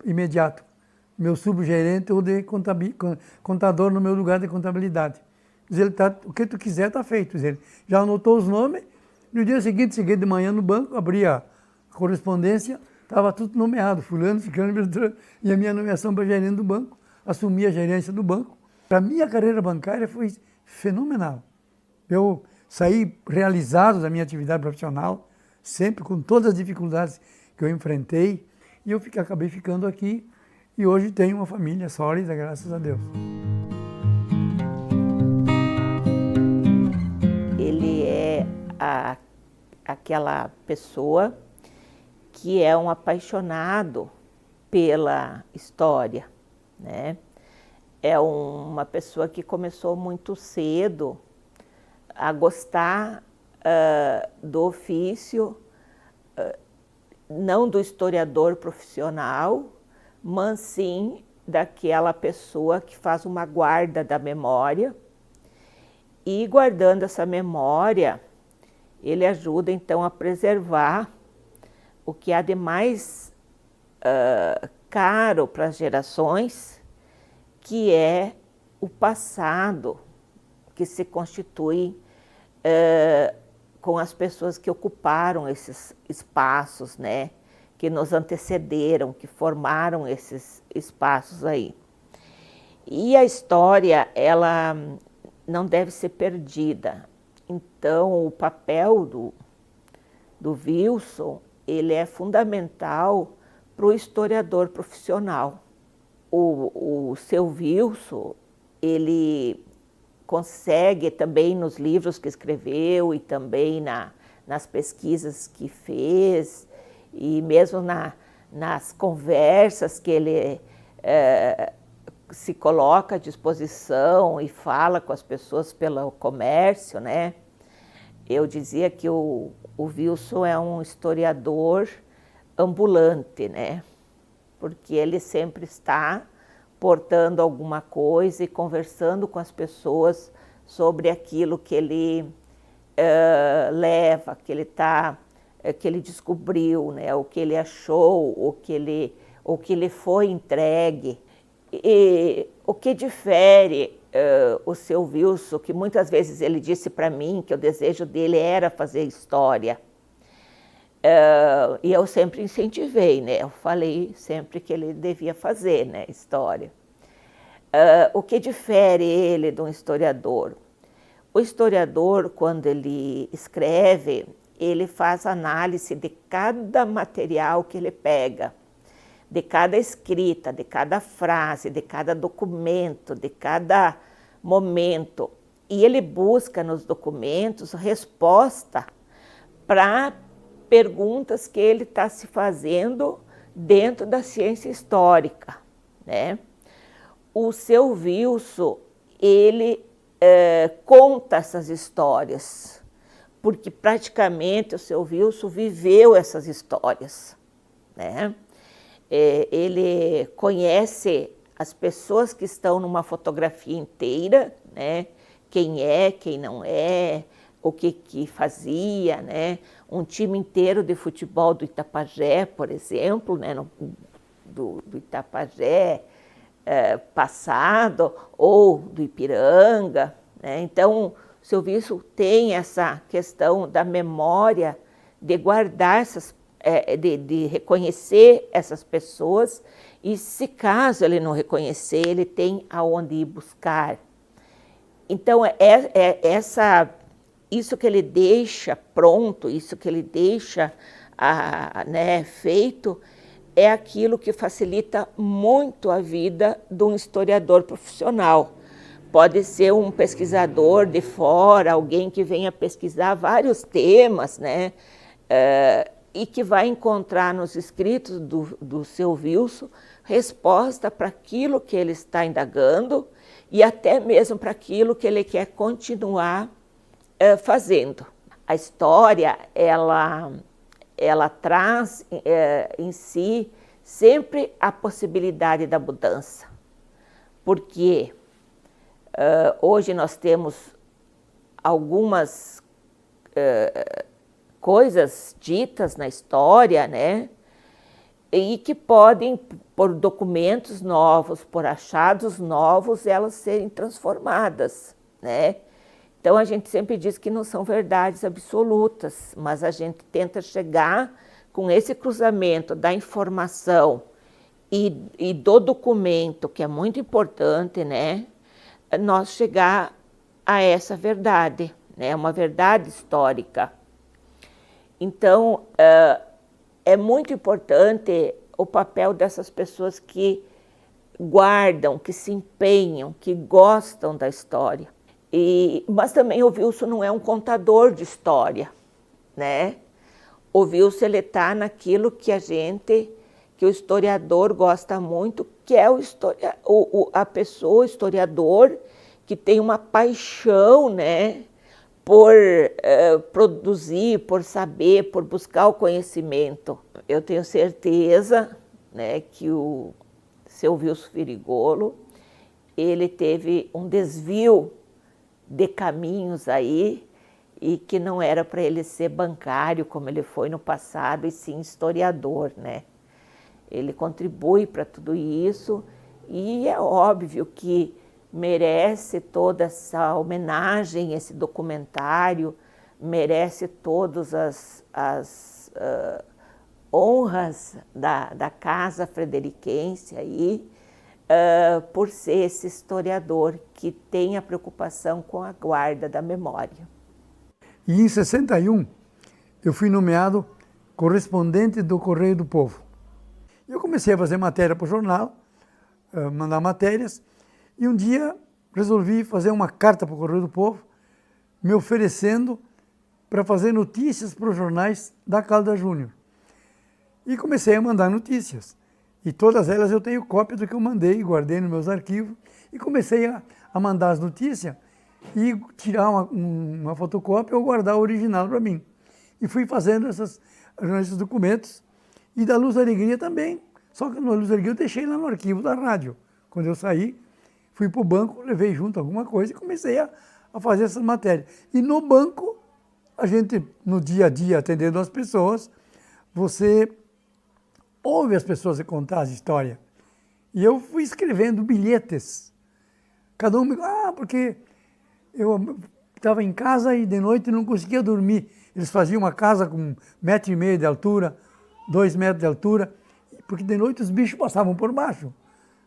imediato, meu subgerente ou de contador no meu lugar de contabilidade. Diz ele, o que tu quiser está feito. Diz ele, já anotou os nomes, no dia seguinte cheguei de manhã no banco, abri a correspondência, estava tudo nomeado, fulano, ficando, e a minha nomeação para gerente do banco, assumi a gerência do banco. Para mim, a carreira bancária foi fenomenal. Eu saí realizado da minha atividade profissional, sempre com todas as dificuldades que eu enfrentei, e eu acabei ficando aqui, e hoje tenho uma família sólida, graças a Deus. Ele é aquela pessoa que é um apaixonado pela história, né? É uma pessoa que começou muito cedo a gostar do ofício, não do historiador profissional, mas sim daquela pessoa que faz uma guarda da memória. E guardando essa memória, ele ajuda então a preservar o que há de mais caro para as gerações, que é o passado que se constitui com as pessoas que ocuparam esses espaços, né, que nos antecederam, que formaram esses espaços aí. E a história, ela não deve ser perdida. Então, o papel do Wilson, ele é fundamental para o historiador profissional. O seu Wilson, ele consegue também nos livros que escreveu e também nas pesquisas que fez e mesmo nas conversas que ele se coloca à disposição e fala com as pessoas pelo comércio, né? Eu dizia que o Wilson é um historiador ambulante, né? Porque ele sempre está portando alguma coisa e conversando com as pessoas sobre aquilo que ele leva, que ele descobriu, né? O que ele achou, o que lhe foi entregue. E o que difere o seu Wilson, que muitas vezes ele disse para mim que o desejo dele era fazer história. E eu sempre incentivei, né? Eu falei sempre que ele devia fazer, né, história. O que difere ele de um historiador? O historiador, quando ele escreve, ele faz análise de cada material que ele pega, de cada escrita, de cada frase, de cada documento, de cada momento. E ele busca nos documentos resposta para perguntas que ele está se fazendo dentro da ciência histórica, né? O seu Wilson, ele conta essas histórias, porque praticamente o seu Wilson viveu essas histórias, né? Ele conhece as pessoas que estão numa fotografia inteira, né? Quem é, quem não é, o que fazia, né? Um time inteiro de futebol do Itapajé, por exemplo, né? do Itapajé passado, ou do Ipiranga, né? Então, o seu Wilson tem essa questão da memória, de guardar essas de reconhecer essas pessoas e, se caso ele não reconhecer, ele tem aonde ir buscar. Então, isso que ele deixa pronto, isso que ele deixa feito, é aquilo que facilita muito a vida de um historiador profissional. Pode ser um pesquisador de fora, alguém que venha pesquisar vários temas, né? E que vai encontrar nos escritos do seu Wilson resposta para aquilo que ele está indagando e até mesmo para aquilo que ele quer continuar fazendo. A história, ela traz em si sempre a possibilidade da mudança, porque hoje nós temos algumas coisas ditas na história, né? E que podem, por documentos novos, por achados novos, elas serem transformadas, né? Então a gente sempre diz que não são verdades absolutas, mas a gente tenta chegar com esse cruzamento da informação e do documento, que é muito importante, né? Nós chegar a essa verdade, né? Uma verdade histórica. Então, é muito importante o papel dessas pessoas que guardam, que se empenham, que gostam da história. Mas também o Wilson não é um contador de história, né? O Wilson está naquilo que o historiador gosta muito, que é a pessoa, o historiador, que tem uma paixão, né? Por produzir, por saber, por buscar o conhecimento. Eu tenho certeza, né, que o seu Wilson Firigolo, ele teve um desvio de caminhos aí e que não era para ele ser bancário como ele foi no passado, e sim historiador, né? Ele contribui para tudo isso e é óbvio que merece toda essa homenagem, esse documentário, merece todas as honras da Casa Frederiquense aí, por ser esse historiador que tem a preocupação com a guarda da memória. E em 61, eu fui nomeado correspondente do Correio do Povo. Eu comecei a fazer matéria para o jornal, mandar matérias, e um dia resolvi fazer uma carta para o Correio do Povo, me oferecendo para fazer notícias para os jornais da Caldas Júnior. E comecei a mandar notícias. E todas elas eu tenho cópia do que eu mandei, guardei nos meus arquivos, e comecei a mandar as notícias e tirar uma fotocópia ou guardar o original para mim. E fui fazendo esses documentos. E da Luz e Alegria também. Só que na Luz e Alegria eu deixei lá no arquivo da rádio. Quando eu saí, fui para o banco, levei junto alguma coisa e comecei a fazer essas matérias. E no banco, a gente, no dia a dia, atendendo as pessoas, você ouve as pessoas contar as histórias. E eu fui escrevendo bilhetes. Cada um me... porque eu estava em casa e de noite não conseguia dormir. Eles faziam uma casa com 1,5 metro de altura, 2 metros de altura, porque de noite os bichos passavam por baixo.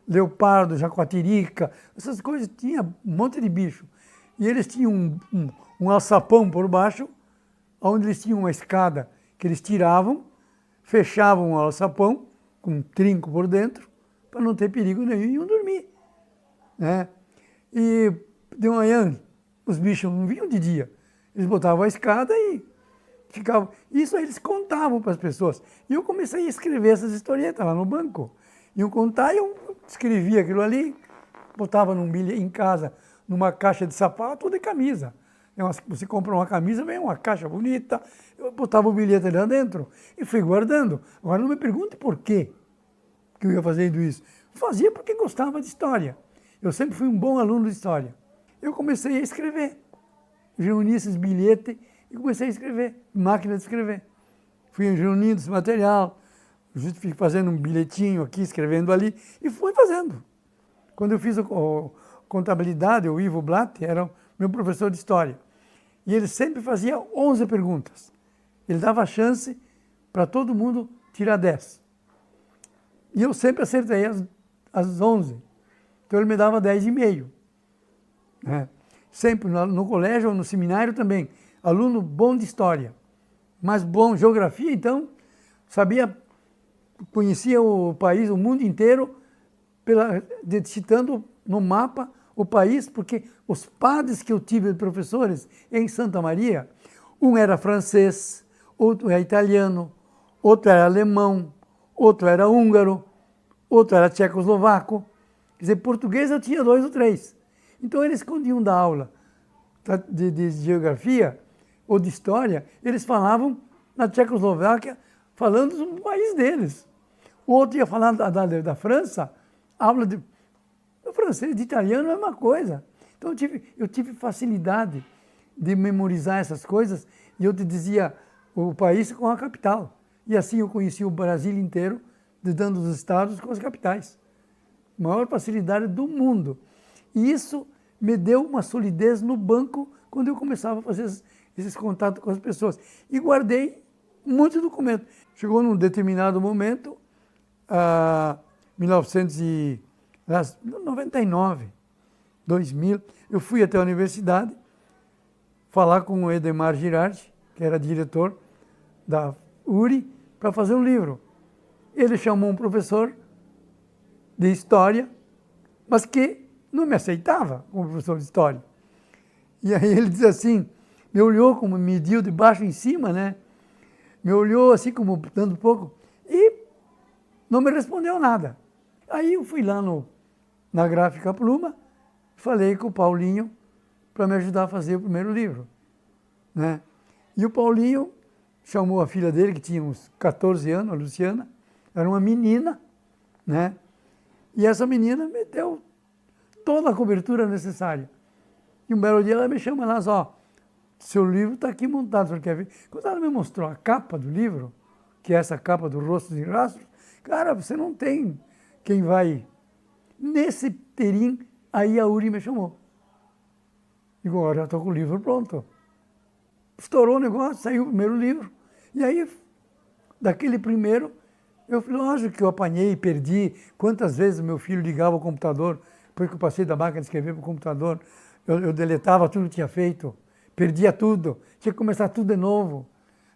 Leopardo, jacuatirica, essas coisas, tinha um monte de bicho. E eles tinham um alçapão por baixo, onde eles tinham uma escada que eles tiravam, fechavam o alçapão com um trinco por dentro, para não ter perigo nenhum, e iam dormir. Né? E de manhã, os bichos não vinham de dia. Eles botavam a escada e ficavam... Isso aí eles contavam para as pessoas. E eu comecei a escrever essas historietas lá no banco. Iam contar e eu escrevia aquilo ali, botava num bilhete em casa, numa caixa de sapato ou de camisa. Você compra uma camisa, vem uma caixa bonita, eu botava o bilhete lá dentro e fui guardando. Agora não me pergunte por quê que eu ia fazendo isso. Fazia porque gostava de história. Eu sempre fui um bom aluno de história. Eu comecei a escrever. Reuni esses bilhetes e comecei a escrever, máquina de escrever. Fui reunindo esse material, fui fazendo um bilhetinho aqui, escrevendo ali, e fui fazendo. Quando eu fiz a contabilidade, o Ivo Blatt era meu professor de história. E ele sempre fazia 11 perguntas. Ele dava a chance para todo mundo tirar 10. E eu sempre acertei as 11. Então ele me dava 10,5. Né? Sempre no colégio ou no seminário também. Aluno bom de história, mas bom de geografia, então, conhecia o país, o mundo inteiro, citando no mapa o país, porque os padres que eu tive de professores em Santa Maria, um era francês, outro era italiano, outro era alemão, outro era húngaro, outro era tchecoslovaco. Quer dizer, português eu tinha 2 ou 3. Então eles, quando iam dar aula de geografia ou de história, eles falavam na Tchecoslováquia, falando do país deles. O outro ia falar da França, aula de francês, de italiano, é a mesma coisa. Então eu tive facilidade de memorizar essas coisas e eu te dizia o país com a capital. E assim eu conheci o Brasil inteiro, dando os estados com as capitais. Maior facilidade do mundo. E isso me deu uma solidez no banco quando eu começava a fazer esses contatos com as pessoas. E guardei muitos documentos. Chegou num determinado momento, 1999, 2000, eu fui até a universidade falar com o Edemar Girardi, que era diretor da URI, para fazer um livro. Ele chamou um professor de história, mas que não me aceitava como professor de história. E aí ele disse assim, me olhou como mediu de baixo em cima, né? Me olhou assim como dando pouco e não me respondeu nada. Aí eu fui lá na Gráfica Pluma, falei com o Paulinho para me ajudar a fazer o primeiro livro. Né? E o Paulinho chamou a filha dele, que tinha uns 14 anos, a Luciana, era uma menina, né? E essa menina me deu toda a cobertura necessária. E um belo dia ela me chama lá, ó, seu livro está aqui montado, você quer ver? Quando ela me mostrou a capa do livro, que é essa capa do Rostos e Rastros, cara, você não tem quem vai. Nesse terim, aí a URI me chamou. Digo, agora já estou com o livro pronto. Estourou o negócio, saiu o primeiro livro. E aí, daquele primeiro, eu falei, lógico que eu apanhei e perdi. Quantas vezes meu filho ligava ao computador, depois que eu passei da máquina de escrever para o computador, eu deletava tudo que tinha feito, perdia tudo, tinha que começar tudo de novo.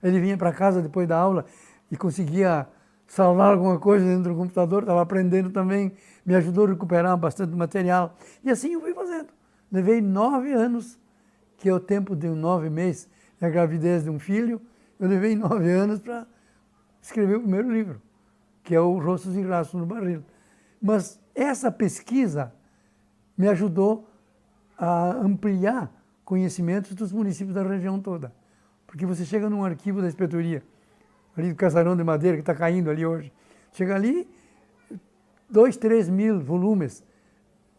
Ele vinha para casa depois da aula e conseguia salvar alguma coisa dentro do computador, estava aprendendo também, me ajudou a recuperar bastante material. E assim eu fui fazendo. Levei 9 anos, que é o tempo de 9 meses, a gravidez de um filho, eu levei 9 anos para escrever o primeiro livro, que é o Rostos e Rastros no Barril. Mas essa pesquisa me ajudou a ampliar conhecimentos dos municípios da região toda. Porque você chega num arquivo da inspetoria, ali do Casarão de Madeira, que está caindo ali hoje, chega ali, 2, 3 mil volumes,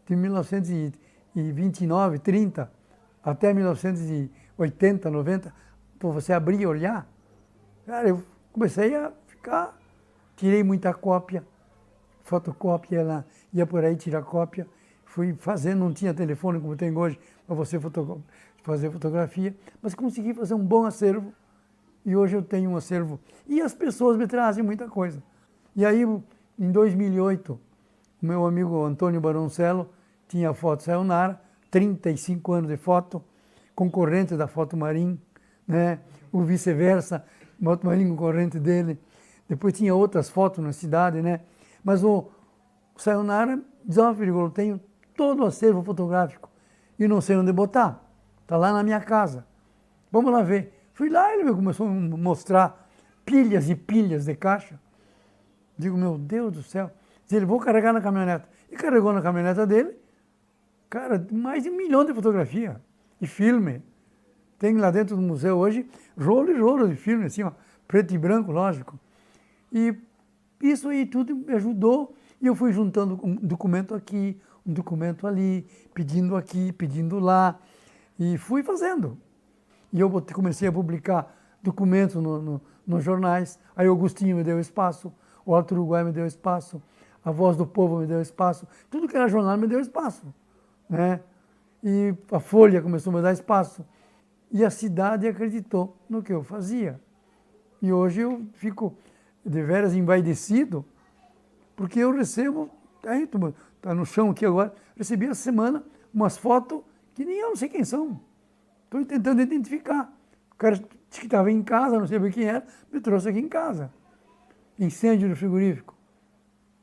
de 1929, 30, até 1980, 90, para você abrir e olhar. Cara, eu comecei a ficar, tirei muita cópia, fotocópia, ela ia por aí tirar cópia, fui fazendo, não tinha telefone como tem hoje, para você fazer fotografia, mas consegui fazer um bom acervo, e hoje eu tenho um acervo. E as pessoas me trazem muita coisa. E aí, em 2008, o meu amigo Antônio Baroncello tinha a Foto Sayonara, 35 anos de foto, concorrente da Foto Marim, né? O vice-versa, Foto Marim concorrente dele. Depois tinha outras fotos na cidade, né? Mas o Sayonara diz, ó, Ferigola, eu tenho todo o acervo fotográfico e não sei onde botar. Está lá na minha casa. Vamos lá ver. Fui lá e ele começou a mostrar pilhas e pilhas de caixa. Digo, meu Deus do céu. Diz ele, vou carregar na caminhonete. E carregou na caminhoneta dele, cara, mais de 1 milhão de fotografia e filme. Tem lá dentro do museu hoje rolo e rolo de filme, assim, ó, preto e branco, lógico. E isso aí tudo me ajudou e eu fui juntando um documento aqui, um documento ali, pedindo aqui, pedindo lá, e fui fazendo. E eu comecei a publicar documentos nos jornais, aí o Agostinho me deu espaço, o Alto Uruguai me deu espaço, a Voz do Povo me deu espaço, tudo que era jornal me deu espaço, né? E a Folha começou a me dar espaço. E a cidade acreditou no que eu fazia. E hoje eu fico de veras envaidecido, porque eu recebo, está no chão aqui agora, recebi essa semana umas fotos que nem eu não sei quem são. Estou tentando identificar. O cara disse que estava em casa, não sei bem quem era, me trouxe aqui em casa. Incêndio no frigorífico.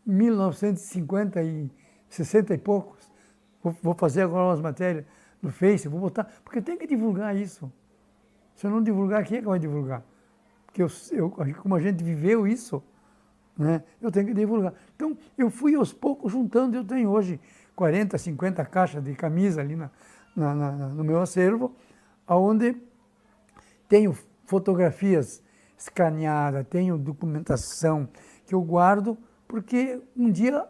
1950 e 60 e poucos. Vou fazer agora umas matérias no Face, vou botar, porque tem que divulgar isso. Se eu não divulgar, quem é que vai divulgar? Porque como a gente viveu isso, né, eu tenho que divulgar. Então, eu fui aos poucos juntando, eu tenho hoje 40, 50 caixas de camisa ali no meu acervo, onde tenho fotografias escaneadas, tenho documentação que eu guardo, porque um dia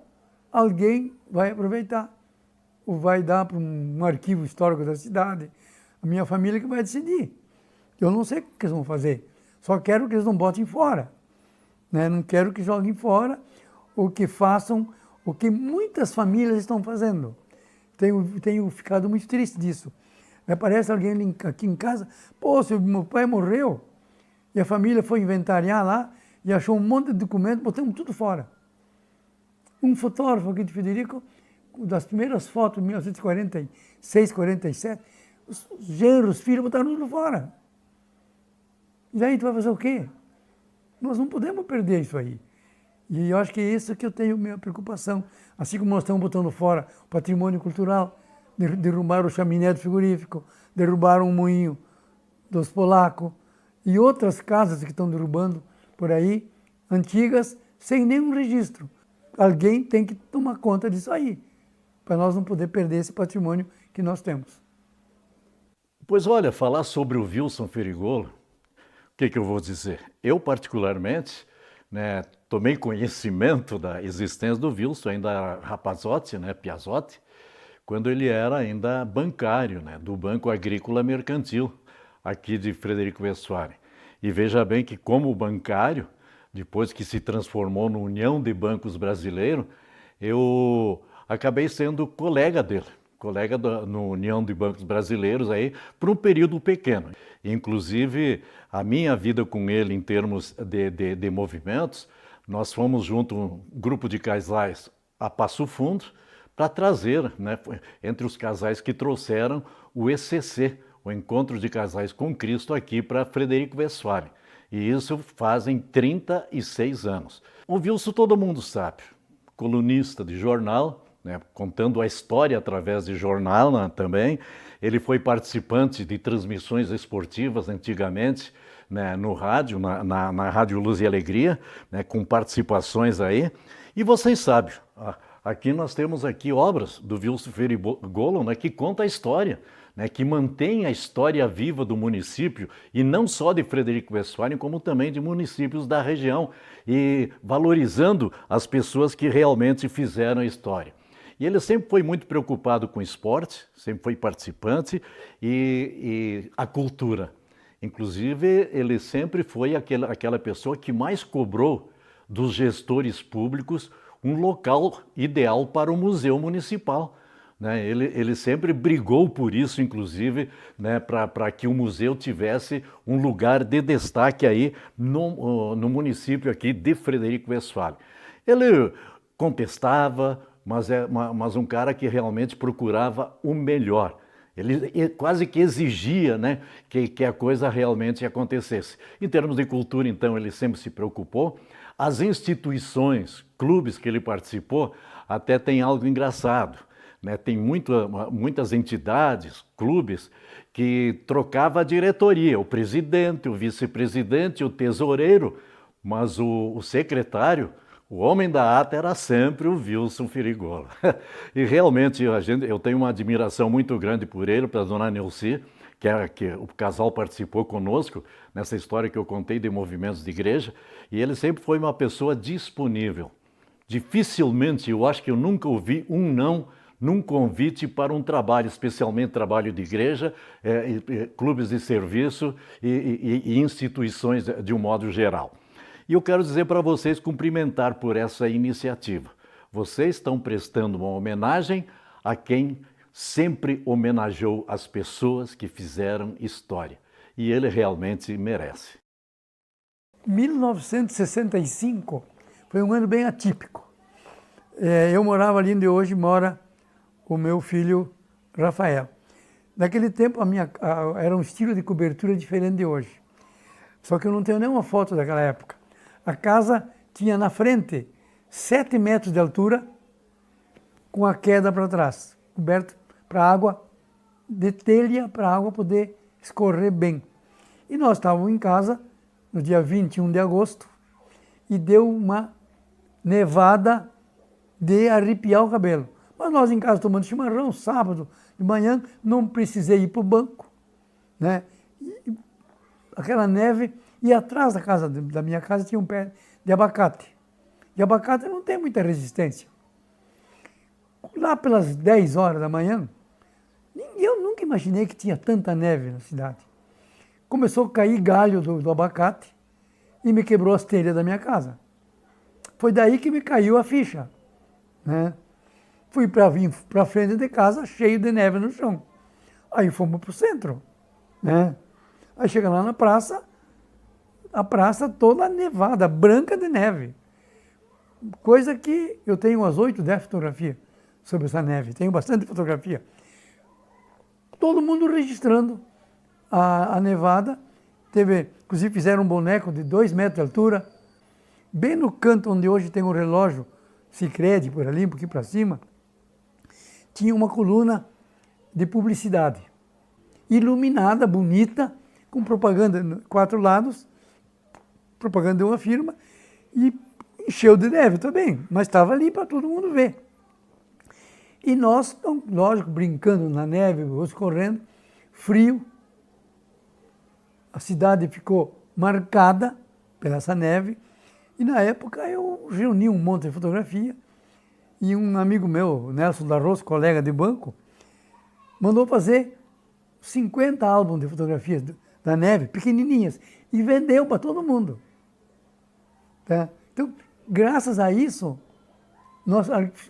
alguém vai aproveitar, ou vai dar para um arquivo histórico da cidade, a minha família que vai decidir. Eu não sei o que eles vão fazer, só quero que eles não botem fora, né? Não quero que joguem fora, ou que façam o que muitas famílias estão fazendo. Tenho ficado muito triste disso. Me aparece alguém aqui em casa, pô, meu pai morreu, e a família foi inventariar lá, e achou um monte de documentos, botamos tudo fora. Um fotógrafo aqui de Frederico, das primeiras fotos, 1946, 47, os genros, os filhos, botaram tudo fora. E aí tu vai fazer o quê? Nós não podemos perder isso aí. E eu acho que é isso que eu tenho minha preocupação. Assim como nós estamos botando fora o patrimônio cultural, derrubaram o chaminé do frigorífico, derrubaram o moinho dos polacos e outras casas que estão derrubando por aí, antigas, sem nenhum registro. Alguém tem que tomar conta disso aí, para nós não poder perder esse patrimônio que nós temos. Pois olha, falar sobre o Wilson Ferrigolo, o que eu vou dizer? Eu, particularmente, né, tomei conhecimento da existência do Wilson, ainda rapazote, né, piazote, quando ele era ainda bancário, né, do Banco Agrícola Mercantil, aqui de Frederico Westphalen. E veja bem que, como bancário, depois que se transformou na União de Bancos Brasileiro, eu acabei sendo colega dele, no União de Bancos Brasileiros aí, por um período pequeno. Inclusive, a minha vida com ele em termos de movimentos, nós fomos junto, um grupo de casais a Passo Fundo, para trazer, né, entre os casais que trouxeram o ECC, o Encontro de Casais com Cristo, aqui para Frederico Westphalen. E isso fazem 36 anos. O Wilson todo mundo sabe, colunista de jornal, né, contando a história através de jornal, né, também. Ele foi participante de transmissões esportivas antigamente, né, no rádio, na Rádio Luz e Alegria, né, com participações aí. E vocês sabem, aqui nós temos aqui obras do Wilson Ferrigolo, né, que conta a história, né, que mantém a história viva do município, e não só de Frederico Westphalen, como também de municípios da região, e valorizando as pessoas que realmente fizeram a história. E ele sempre foi muito preocupado com esporte, sempre foi participante, e a cultura. Inclusive, ele sempre foi aquela pessoa que mais cobrou dos gestores públicos um local ideal para o Museu Municipal. Né? Ele sempre brigou por isso, inclusive, né, para que o museu tivesse um lugar de destaque aí no município aqui de Frederico Westphalen. Ele contestava, mas um cara que realmente procurava o melhor. Ele quase que exigia, né, que a coisa realmente acontecesse. Em termos de cultura, então, ele sempre se preocupou. As instituições, clubes que ele participou, até tem algo engraçado, né? Tem muitas entidades, clubes, que trocava a diretoria, o presidente, o vice-presidente, o tesoureiro, mas o secretário, o homem da ata, era sempre o Wilson Ferrigolo. E realmente eu tenho uma admiração muito grande por ele, pela dona Neuci, que o casal participou conosco nessa história que eu contei de movimentos de igreja, e ele sempre foi uma pessoa disponível. Dificilmente, eu acho que eu nunca ouvi um não num convite para um trabalho, especialmente trabalho de igreja, clubes de serviço e instituições de um modo geral. E eu quero dizer para vocês, cumprimentar por essa iniciativa. Vocês estão prestando uma homenagem a quem sempre homenageou as pessoas que fizeram história. E ele realmente merece. 1965 foi um ano bem atípico. Eu morava ali onde hoje mora o meu filho Rafael. Naquele tempo era um estilo de cobertura diferente de hoje. Só que eu não tenho nenhuma foto daquela época. A casa tinha na frente 7 metros de altura, com a queda para trás, coberto para a água, de telha para a água poder escorrer bem. E nós estávamos em casa no dia 21 de agosto e deu uma nevada de arrepiar o cabelo. Mas nós em casa tomando chimarrão, sábado de manhã, não precisei ir para o banco, né? E aquela neve, e atrás da minha casa tinha um pé de abacate. E abacate não tem muita resistência. Lá pelas 10 horas da manhã, eu nunca imaginei que tinha tanta neve na cidade. Começou a cair galho do abacate e me quebrou as telhas da minha casa. Foi daí que me caiu a ficha, né? Fui para frente de casa, cheio de neve no chão. Aí fomos para o centro, né? Aí chega lá na praça, a praça toda nevada, branca de neve. Coisa que eu tenho umas 8, 10 fotografias sobre essa neve. Tenho bastante fotografia. Todo mundo registrando a nevada. Inclusive fizeram um boneco de 2 metros de altura, bem no canto onde hoje tem um relógio Sicredi, por ali, um pouquinho para cima, tinha uma coluna de publicidade, iluminada, bonita, com propaganda 4 lados, propaganda de uma firma, e encheu de neve também, mas estava ali para todo mundo ver. E nós, lógico, brincando na neve, escorrendo, frio, a cidade ficou marcada pela essa neve, e na época eu reuni um monte de fotografia, e um amigo meu, Nelson Darroz, colega de banco, mandou fazer 50 álbuns de fotografias da neve, pequenininhas, e vendeu para todo mundo. Tá? Então, graças a isso,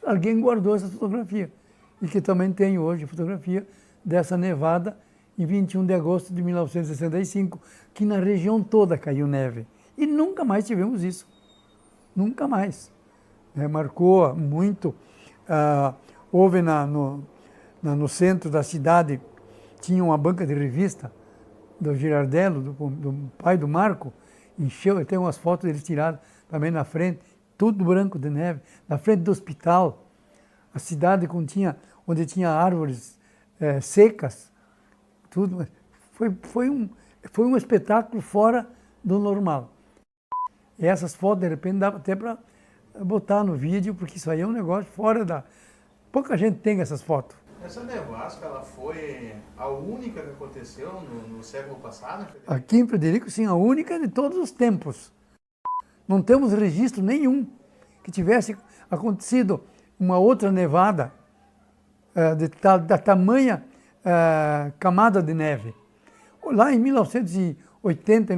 alguém guardou essa fotografia, e que também tem hoje fotografia dessa nevada em 21 de agosto de 1965, que na região toda caiu neve. E nunca mais tivemos isso. Nunca mais. Marcou muito. Houve no centro da cidade, tinha uma banca de revista do Girardello, do pai do Marco, encheu, tem umas fotos deles tiradas também na frente, tudo branco de neve, na frente do hospital. a cidade onde tinha árvores secas, tudo. Foi um espetáculo fora do normal. E essas fotos, de repente, dá até para botar no vídeo, porque isso aí é um negócio fora da... Pouca gente tem essas fotos. Essa nevasca, ela foi a única que aconteceu no século passado? Aqui em Frederico, sim, a única de todos os tempos. Não temos registro nenhum que tivesse acontecido uma outra nevada da tamanha camada de neve. Lá em 1980, tem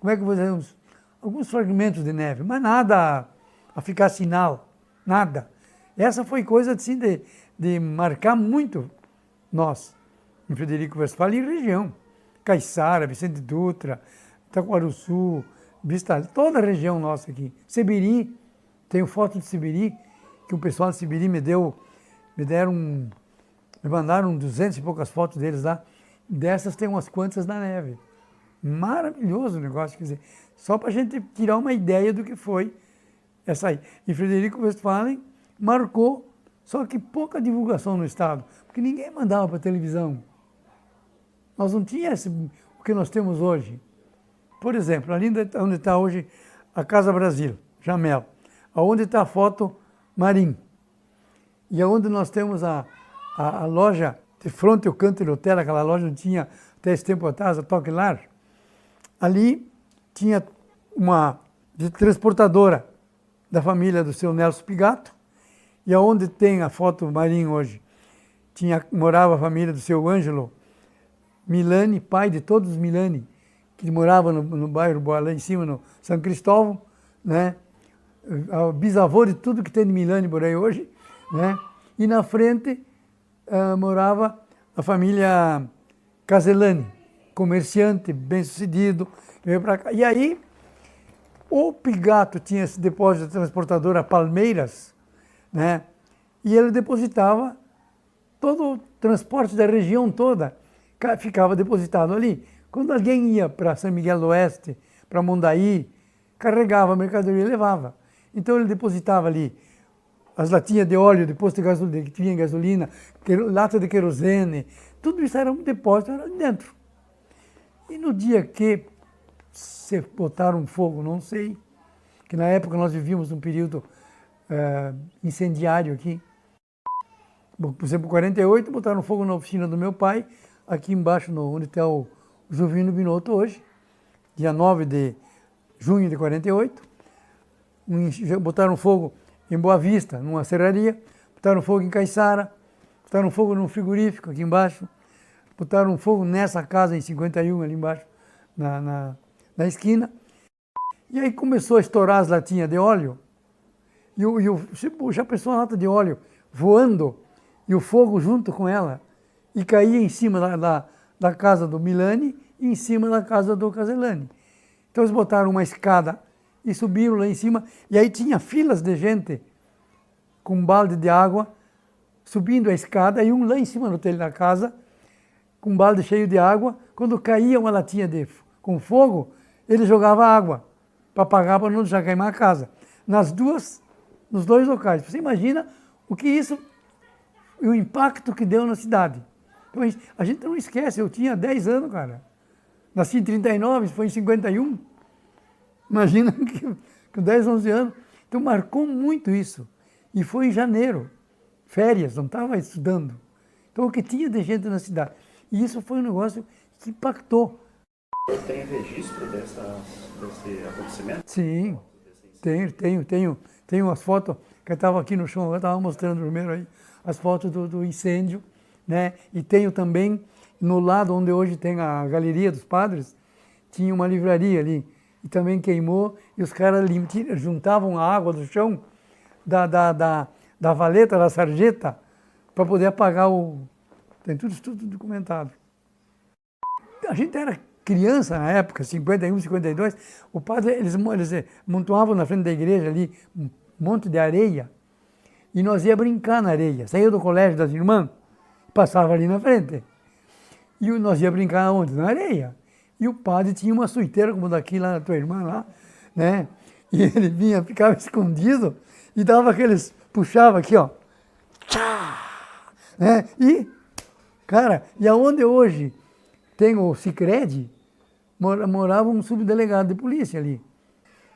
como é que eu vou dizer, alguns fragmentos de neve, mas nada a ficar sinal, nada. Essa foi coisa assim, de marcar muito nós, em Frederico Westphalen e região. Caiçara, Vicente Dutra, Itaquaruçu, Vista, toda a região nossa aqui. Seberi, tenho foto de Seberi, que o pessoal de Seberi me mandaram 200 e poucas fotos deles lá. Dessas tem umas quantas na neve. Maravilhoso o negócio, quer dizer, só para a gente tirar uma ideia do que foi essa aí. E Frederico Westphalen marcou, só que pouca divulgação no estado, porque ninguém mandava para a televisão. Nós não tínhamos o que nós temos hoje. Por exemplo, ali onde está hoje a Casa Brasil, Jamel, aonde está a foto Marim, e aonde nós temos a loja de frente ao Canto do Hotel, aquela loja onde tinha até esse tempo atrás a Toque Lar, ali tinha uma transportadora da família do seu Nelson Pigato, e aonde tem a foto Marim hoje, morava a família do seu Ângelo Milani, pai de todos os Milani, que morava no bairro lá em cima, no São Cristóvão, né? O bisavô de tudo que tem de Milani por aí hoje, né? E na frente morava a família Caselani, comerciante, bem-sucedido, veio para cá. E aí, o Pigato tinha esse depósito de transportadora Palmeiras, né? E ele depositava todo o transporte da região toda, ficava depositado ali. Quando alguém ia para São Miguel do Oeste, para Mondaí, carregava a mercadoria e levava. Então ele depositava ali as latinhas de óleo, de posto de gasolina, que tinha gasolina, lata de querosene, tudo isso era um depósito, era dentro. E no dia que se botaram fogo, não sei, que na época nós vivíamos um período incendiário aqui. Por exemplo, em 48, botaram fogo na oficina do meu pai, aqui embaixo, onde está o Juvino Binotto hoje, dia 9 de junho de 48. Botaram fogo em Boa Vista, numa serraria, botaram fogo em Caiçara, botaram fogo num frigorífico aqui embaixo, botaram fogo nessa casa em 51, ali embaixo, na esquina. E aí começou a estourar as latinhas de óleo, já pensou a lata de óleo voando, e o fogo junto com ela, e caía em cima da casa do Milani e em cima da casa do Caselani. Então eles botaram uma escada e subiram lá em cima, e aí tinha filas de gente com um balde de água, subindo a escada, e um lá em cima no telhado da casa, com um balde cheio de água. Quando caía uma latinha com fogo, ele jogava água para apagar, para não deixar queimar a casa. Nos dois locais. Você imagina o que isso, o impacto que deu na cidade. Então, a gente não esquece, eu tinha 10 anos, cara. Nasci em 39, foi em 51. Imagina que com 10, 11 anos. Então, marcou muito isso. E foi em janeiro, férias, não estava estudando. Então, o que tinha de gente na cidade. E isso foi um negócio que impactou. Tem registro desse acontecimento? Sim, tenho as fotos que eu estava aqui no chão, eu estava mostrando primeiro aí, as fotos do incêndio, né? E tenho também, no lado onde hoje tem a Galeria dos Padres, tinha uma livraria ali, e também queimou, e os caras juntavam a água do chão da valeta, da sarjeta, para poder apagar Tem tudo documentado. A gente era criança na época, 51, 52, o padre, eles montavam na frente da igreja ali um monte de areia, e nós ia brincar na areia. Saía do colégio das irmãs, passava ali na frente. E nós ia brincar onde? Na areia. E o padre tinha uma suiteira como daqui lá da tua irmã lá, né? E ele ficava escondido e dava aqueles puxava aqui, ó. Tchá! Né? E, cara, e aonde hoje tem o Sicredi, morava um subdelegado de polícia ali.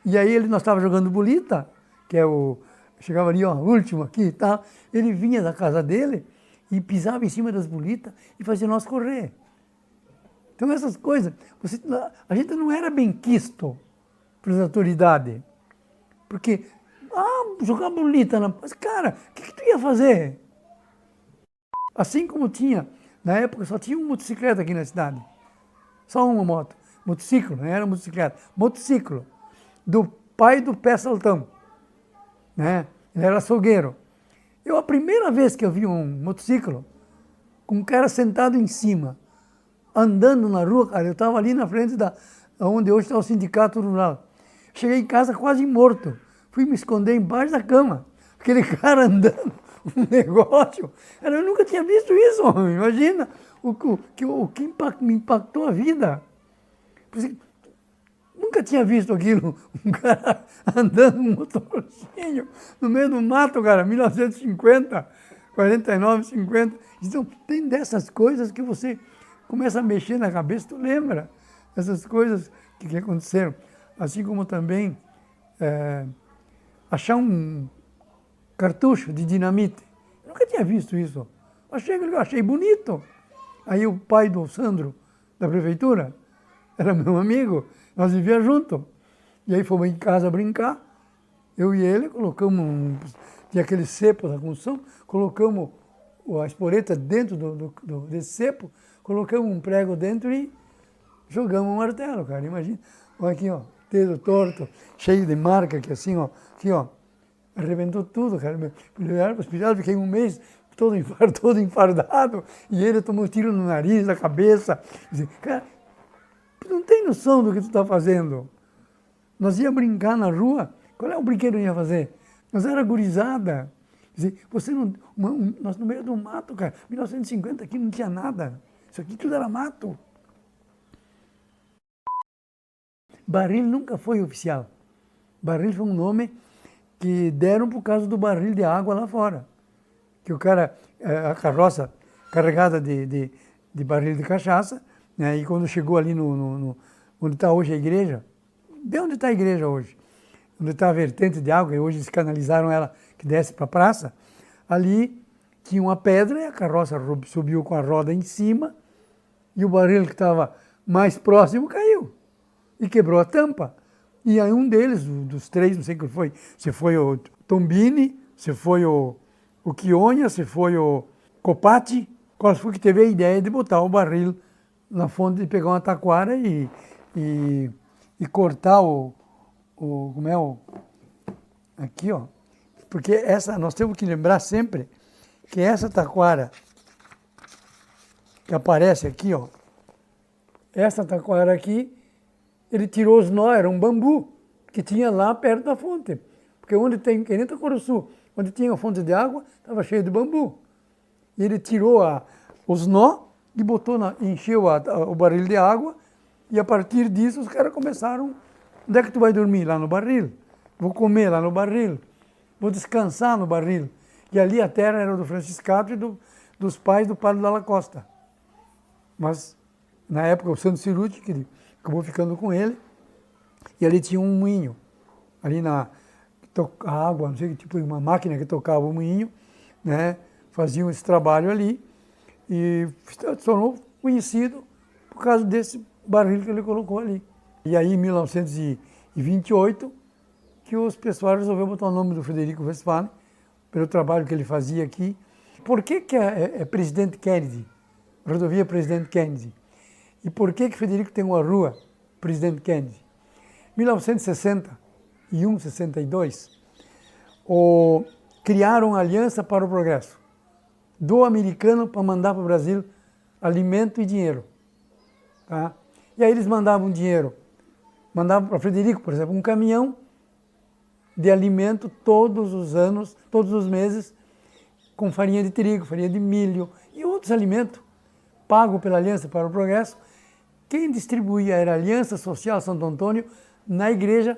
E aí nós estávamos jogando bolita, que é o... Chegava ali, ó, último aqui e tal. Ele vinha da casa dele e pisava em cima das bolitas e fazia nós correr. Então essas coisas, a gente não era bem quisto pelas autoridades. Porque, jogar bolita, mas cara, o que tu ia fazer? Assim como tinha, na época só tinha uma motocicleta aqui na cidade. Só uma moto. Motociclo, não era motocicleta. Motociclo. Do pai do Pé Saltão. Né? Ele era açougueiro. A primeira vez que eu vi um motociclo, com um cara sentado em cima, andando na rua, cara, eu estava ali na frente onde hoje está o sindicato rural. Cheguei em casa quase morto. Fui me esconder embaixo da cama. Aquele cara andando, um negócio. Eu nunca tinha visto isso, homem. Imagina o que me impactou a vida. Nunca tinha visto aquilo, um cara andando um motorzinho no meio do mato, cara, 1950, 49, 50. Então, tem dessas coisas que você começa a mexer na cabeça, tu lembra essas coisas que aconteceram. Assim como também achar um cartucho de dinamite. Eu nunca tinha visto isso. Achei bonito. Aí o pai do Sandro, da prefeitura, era meu amigo, nós vivíamos juntos. E aí fomos em casa brincar, eu e ele, colocamos, tinha aquele cepo da construção, colocamos a esporeta dentro desse cepo, colocamos um prego dentro e jogamos um martelo, cara, imagina. Olha aqui, ó, dedo torto, cheio de marca, aqui assim, ó, arrebentou tudo, cara. Me levaram para o hospital, fiquei um mês todo enfardado, e ele tomou tiro no nariz, na cabeça. Cara, tu não tem noção do que tu está fazendo. Nós ia brincar na rua, qual é o brinquedo que ia fazer? Nós era gurizada. Você não, nós no meio do mato, cara, 1950 aqui não tinha nada. Isso aqui tudo era mato. Barril nunca foi oficial. Barril foi um nome que deram por causa do barril de água lá fora. Que o cara, a carroça carregada de barril de cachaça, né, e quando chegou ali onde está hoje a igreja, de onde está a igreja hoje? Onde está a vertente de água, e hoje eles canalizaram ela que desce para a praça, ali tinha uma pedra e a carroça subiu com a roda em cima e o barril que estava mais próximo caiu e quebrou a tampa. E aí um deles, dos três, não sei quem foi, se foi o Tombini, se foi o Chionha, se foi o Copati, qual foi que teve a ideia de botar o barril na fonte, de pegar uma taquara e cortar aqui, ó. Porque nós temos que lembrar sempre que essa taquara que aparece aqui, ó, essa taquara aqui, ele tirou os nós, era um bambu que tinha lá perto da fonte. Porque onde tem, que nem Itacoruçu, onde tinha a fonte de água, estava cheio de bambu. E ele tirou os nó e botou, encheu o barril de água, e a partir disso os caras começaram, onde é que tu vai dormir? Lá no barril. Vou comer lá no barril. Vou descansar no barril. E ali a terra era do Franciscato e dos pais do Padre Dalla Costa. Mas, na época, o Santo Ciruti, que acabou ficando com ele, e ali tinha um moinho. Ali a água, não sei que tipo, uma máquina que tocava o moinho, né? Faziam esse trabalho ali, e se tornou conhecido por causa desse barril que ele colocou ali. E aí, em 1928, que os pessoal resolveram botar o nome do Frederico Westphalen, pelo trabalho que ele fazia aqui. Por que é Presidente Kennedy? Rodovia Presidente Kennedy. E por que Frederico tem uma rua Presidente Kennedy? 1961, 62, criaram a Aliança para o Progresso, do americano para mandar para o Brasil alimento e dinheiro. Tá? E aí eles mandavam dinheiro, mandavam para Frederico, por exemplo, um caminhão de alimento todos os anos, todos os meses, com farinha de trigo, farinha de milho e outros alimentos, pago pela Aliança para o Progresso. Quem distribuía era a Aliança Social Santo Antônio na igreja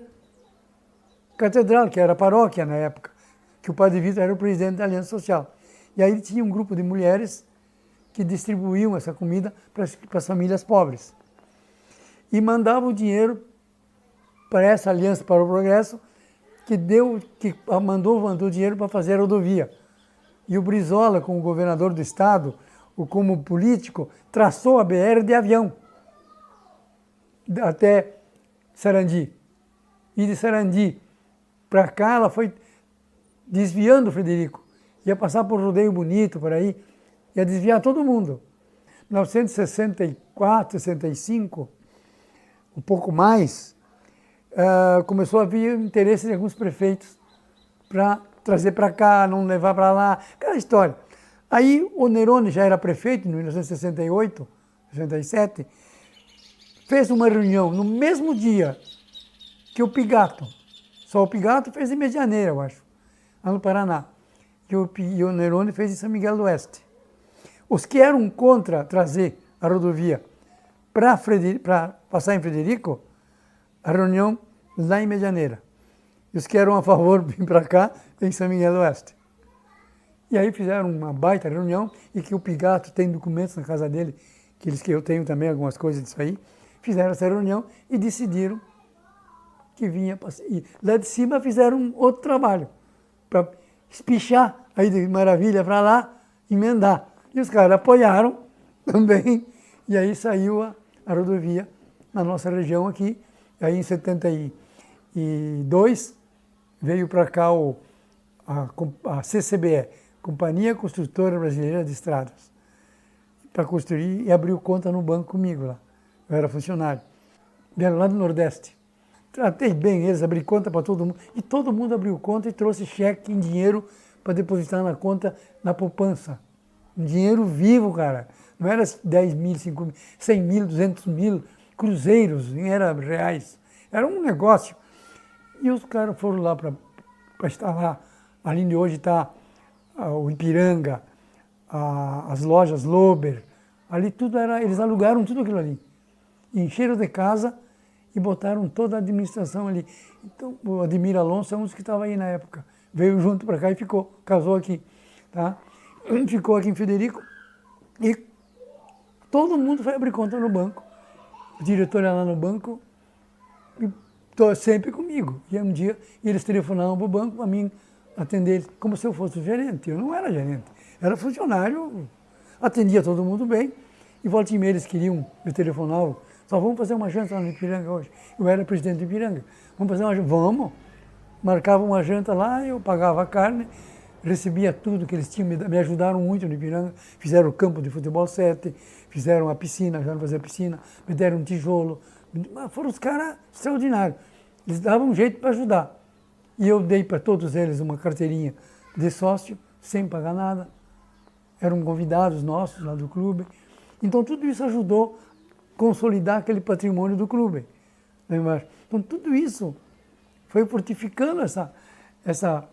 catedral, que era a paróquia na época, que o Padre Vitor era o presidente da Aliança Social. E aí tinha um grupo de mulheres que distribuíam essa comida para as famílias pobres. E mandavam o dinheiro para essa Aliança para o Progresso, que mandou dinheiro para fazer a rodovia. E o Brizola, como governador do estado, ou como político, traçou a BR de avião até Sarandi. E de Sarandi para cá, ela foi desviando o Frederico. Ia passar por Rodeio Bonito, por aí, ia desviar todo mundo. Em 1964, 65, um pouco mais, começou a haver interesse de alguns prefeitos para trazer para cá, não levar para lá, aquela história. Aí o Nerone já era prefeito, em 1968, 67, fez uma reunião no mesmo dia que o Pigato. Só o Pigato fez em Medianeira, eu acho, lá no Paraná. E o Nerone fez em São Miguel do Oeste. Os que eram contra trazer a rodovia para passar em Frederico, a reunião lá em Medianeira. E os que eram a favor de vir para cá, em São Miguel do Oeste. E aí fizeram uma baita reunião, e que o Pigato tem documentos na casa dele, que eu tenho também algumas coisas disso aí, fizeram essa reunião e decidiram que vinha para... E lá de cima fizeram outro trabalho, para espichar aí de Maravilha para lá, emendar. E os caras apoiaram também, e aí saiu a rodovia na nossa região aqui. Aí em 72 veio para cá a CCBE, Companhia Construtora Brasileira de Estradas, para construir, e abriu conta no banco comigo lá. Eu era funcionário. Vieram lá do Nordeste. Tratei bem eles, abri conta para todo mundo. E todo mundo abriu conta e trouxe cheque em dinheiro para depositar na conta, na poupança. Um dinheiro vivo, cara. Não era 10 mil, 5 mil, 100 mil, 200 mil cruzeiros, nem era reais. Era um negócio. E os caras foram lá para instalar. Ali onde hoje está o Ipiranga, as lojas Lober. Ali tudo era, eles alugaram tudo aquilo ali. Encheram de casa e botaram toda a administração ali. Então, o Ademir Alonso é um dos que estava aí na época. Veio junto para cá e ficou, casou aqui. Tá? Ficou aqui em Frederico e todo mundo foi abrir conta no banco. O diretor ia lá no banco e sempre comigo. E um dia eles telefonavam para o banco para mim atender eles, como se eu fosse o gerente. Eu não era gerente, era funcionário, atendia todo mundo bem. E volta e meia eles queriam, me telefonavam, só vamos fazer uma janta lá no Ipiranga hoje. Eu era presidente do Ipiranga. Vamos fazer uma janta? Vamos. Marcava uma janta lá, eu pagava a carne, recebia tudo que eles tinham, me ajudaram muito no Ipiranga. Fizeram o campo de futebol 7, fizeram a piscina, ajudaram a fazer a piscina, me deram um tijolo. Foram os caras extraordinários. Eles davam um jeito para ajudar. E eu dei para todos eles uma carteirinha de sócio, sem pagar nada. Eram convidados nossos lá do clube. Então tudo isso ajudou a consolidar aquele patrimônio do clube. Então tudo isso foi fortificando essa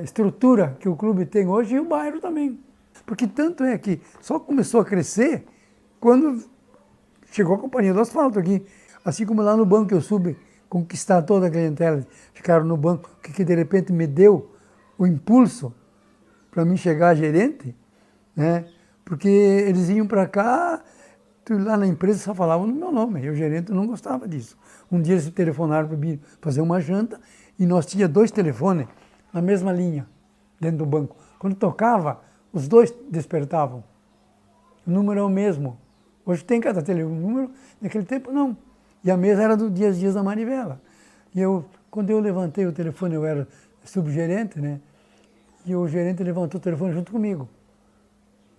estrutura que o clube tem hoje, e o bairro também. Porque tanto é que só começou a crescer quando chegou a Companhia do Asfalto aqui. Assim como lá no banco eu soube conquistar toda a clientela, ficaram no banco, que de repente me deu o impulso para mim chegar a gerente, né? Porque eles iam para cá, lá na empresa só falavam no meu nome, e o gerente não gostava disso. Um dia eles telefonaram para mim fazer uma janta, e nós tínhamos 2 telefones na mesma linha, dentro do banco. Quando tocava, os 2 despertavam. O número é o mesmo. Hoje tem cada número, naquele tempo não. E a mesa era do Dias da Manivela. E quando eu levantei o telefone, eu era subgerente, né? E o gerente levantou o telefone junto comigo.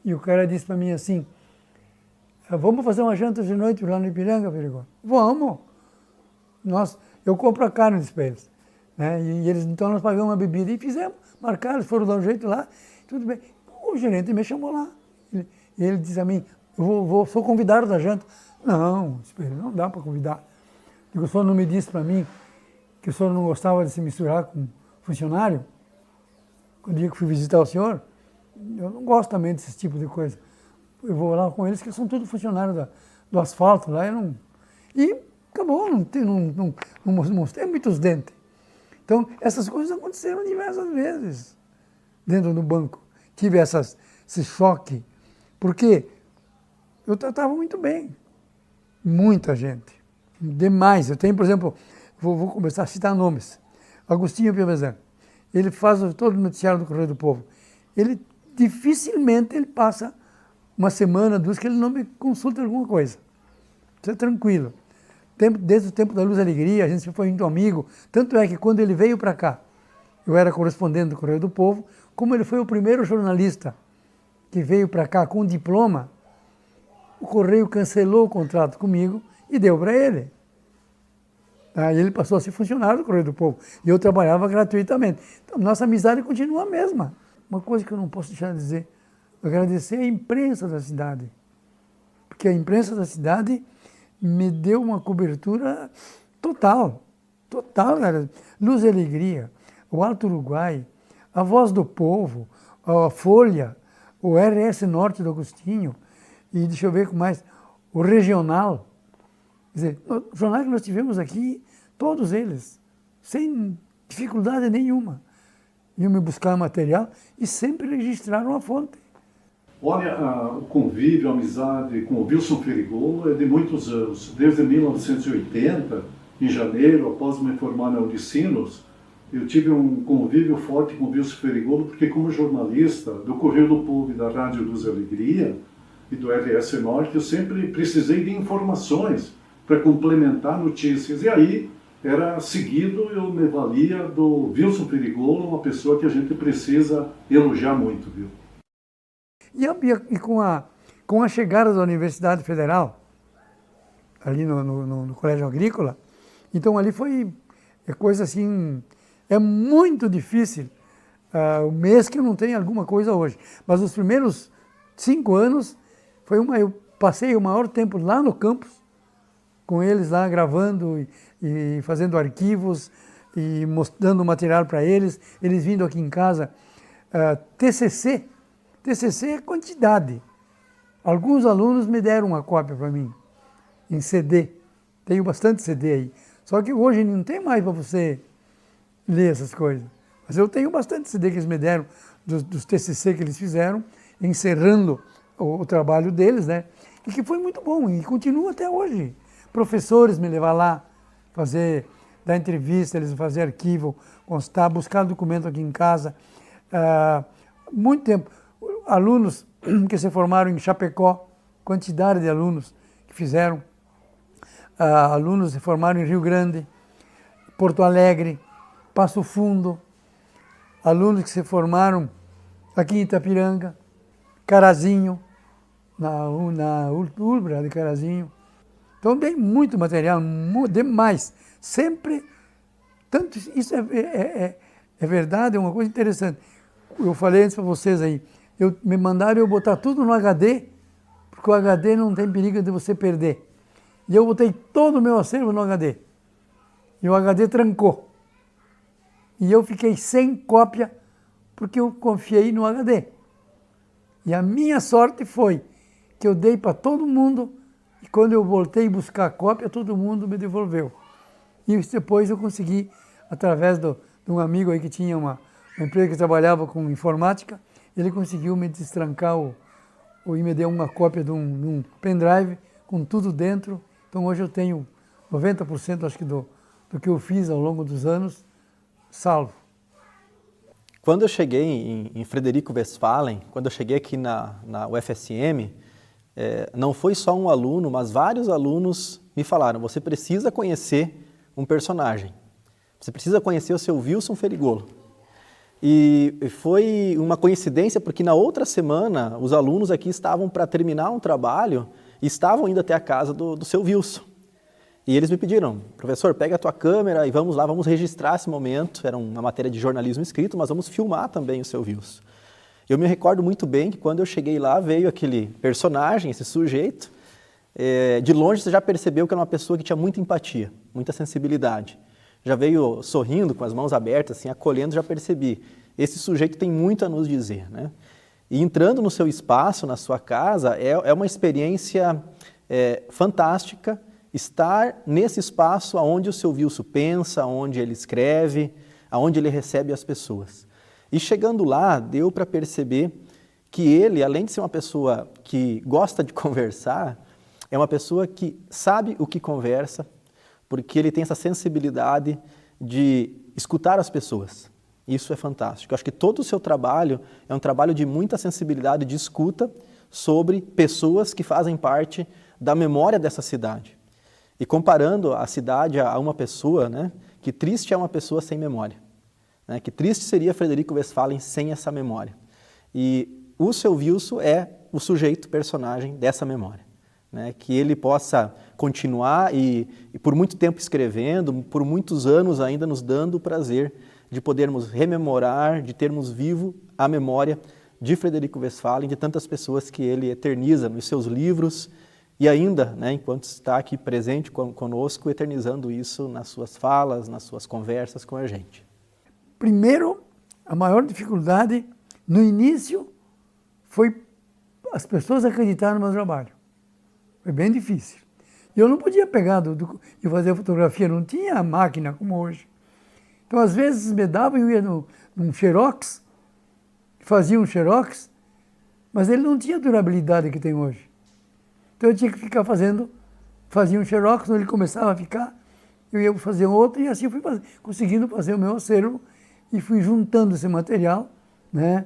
E o cara disse para mim assim, vamos fazer uma janta de noite lá no Ipiranga, Perigão? Vamos! Eu compro a carne, disse para eles. Né? E eles, então nós pagamos uma bebida e fizemos, marcaram, eles foram dar um jeito lá, tudo bem. O gerente me chamou lá. Ele disse a mim, sou convidado da janta. Não, não dá para convidar. Porque o senhor não me disse para mim que o senhor não gostava de se misturar com funcionário. Quando dia que fui visitar o senhor, eu não gosto também desse tipo de coisa. Eu vou lá com eles, que são todos funcionários do asfalto lá, e acabou, não mostrei muitos dentes. Então, essas coisas aconteceram diversas vezes dentro do banco. Tive esse choque, porque eu tratava muito bem muita gente, demais. Eu tenho, por exemplo, vou começar a citar nomes. Agostinho Piovesan, ele faz todo o noticiário do Correio do Povo. Ele dificilmente ele passa uma semana, duas, que ele não me consulta alguma coisa. Isso é tranquilo. Desde o tempo da Luz e Alegria, a gente sempre foi muito amigo. Tanto é que quando ele veio para cá, eu era correspondente do Correio do Povo, como ele foi o primeiro jornalista que veio para cá com diploma, o Correio cancelou o contrato comigo e deu para ele. Aí ele passou a ser funcionário do Correio do Povo e eu trabalhava gratuitamente. Então, nossa amizade continua a mesma. Uma coisa que eu não posso deixar de dizer, agradecer a imprensa da cidade, porque a imprensa da cidade me deu uma cobertura total, cara. Luz e Alegria, o Alto Uruguai, a Voz do Povo, a Folha, o RS Norte do Agostinho, e deixa eu ver com mais, o Regional. Quer dizer, os jornais que nós tivemos aqui, todos eles, sem dificuldade nenhuma, iam me buscar material e sempre registraram a fonte. Olha, o convívio, a amizade com o Wilson Ferrigolo é de muitos anos. Desde 1980, em janeiro, após me formar na Unicinos, eu tive um convívio forte com o Wilson Ferrigolo, porque como jornalista do Correio do Povo e da Rádio Luz e Alegria e do RS Norte, eu sempre precisei de informações para complementar notícias. E aí era seguido, eu me valia do Wilson Ferrigolo, uma pessoa que a gente precisa elogiar muito, viu? E com a chegada da Universidade Federal, ali no Colégio Agrícola, então ali foi coisa assim, é muito difícil, o mês que eu não tenho alguma coisa hoje, mas os primeiros 5 anos, eu passei o maior tempo lá no campus, com eles lá gravando e fazendo arquivos e mostrando material para eles vindo aqui em casa, TCC é quantidade. Alguns alunos me deram uma cópia para mim, em CD. Tenho bastante CD aí. Só que hoje não tem mais para você ler essas coisas. Mas eu tenho bastante CD que eles me deram, dos TCC que eles fizeram, encerrando o trabalho deles, né? E que foi muito bom, e continua até hoje. Professores me levar lá, dar entrevista, eles fazer arquivo, constar, buscar documento aqui em casa. Muito tempo. Alunos que se formaram em Chapecó, quantidade de alunos que fizeram, alunos que se formaram em Rio Grande, Porto Alegre, Passo Fundo, alunos que se formaram aqui em Itapiranga, Carazinho, na Ulbra de Carazinho. Então tem muito material, demais, sempre, tanto isso é verdade, é uma coisa interessante. Eu falei antes para vocês aí, me mandaram eu botar tudo no HD, porque o HD não tem perigo de você perder. E eu botei todo o meu acervo no HD. E o HD trancou. E eu fiquei sem cópia, porque eu confiei no HD. E a minha sorte foi que eu dei para todo mundo, e quando eu voltei buscar a cópia, todo mundo me devolveu. E depois eu consegui, através de um amigo aí que tinha uma empresa que trabalhava com informática, ele conseguiu me destrancar e me deu uma cópia de um pendrive com tudo dentro. Então hoje eu tenho 90%, acho que, do que eu fiz ao longo dos anos, salvo. Quando eu cheguei em Frederico Westphalen, quando eu cheguei aqui na UFSM, não foi só um aluno, mas vários alunos me falaram, você precisa conhecer um personagem, você precisa conhecer o seu Wilson Ferrigolo. E foi uma coincidência porque na outra semana os alunos aqui estavam para terminar um trabalho e estavam indo até a casa do seu Wilson. E eles me pediram, professor, pega a tua câmera e vamos lá, vamos registrar esse momento. Era uma matéria de jornalismo escrito, mas vamos filmar também o seu Wilson. Eu me recordo muito bem que quando eu cheguei lá veio aquele personagem, esse sujeito. De longe você já percebeu que era uma pessoa que tinha muita empatia, muita sensibilidade. Já veio sorrindo, com as mãos abertas, assim, acolhendo, já percebi. Esse sujeito tem muito a nos dizer, né? E entrando no seu espaço, na sua casa, é uma experiência fantástica estar nesse espaço onde o seu Wilson pensa, onde ele escreve, aonde ele recebe as pessoas. E chegando lá, deu para perceber que ele, além de ser uma pessoa que gosta de conversar, é uma pessoa que sabe o que conversa, porque ele tem essa sensibilidade de escutar as pessoas. Isso é fantástico. Eu acho que todo o seu trabalho é um trabalho de muita sensibilidade, de escuta sobre pessoas que fazem parte da memória dessa cidade. E comparando a cidade a uma pessoa, né, que triste é uma pessoa sem memória. Né, que triste seria Frederico Westphalen sem essa memória. E o seu Wilson é o sujeito, personagem dessa memória. Né, que ele possa continuar e por muito tempo escrevendo, por muitos anos ainda nos dando o prazer de podermos rememorar, de termos vivo a memória de Frederico Westphalen, de tantas pessoas que ele eterniza nos seus livros e ainda, né, enquanto está aqui presente conosco, eternizando isso nas suas falas, nas suas conversas com a gente. Primeiro, a maior dificuldade no início foi as pessoas acreditarem no meu trabalho. Foi bem difícil. E eu não podia pegar e fazer fotografia, não tinha máquina como hoje. Então, às vezes, me davam, eu ia num xerox, fazia um xerox, mas ele não tinha a durabilidade que tem hoje. Então, eu tinha que ficar fazia um xerox, quando ele começava a ficar, eu ia fazer outro, e assim eu fui conseguindo fazer o meu acervo, e fui juntando esse material, né?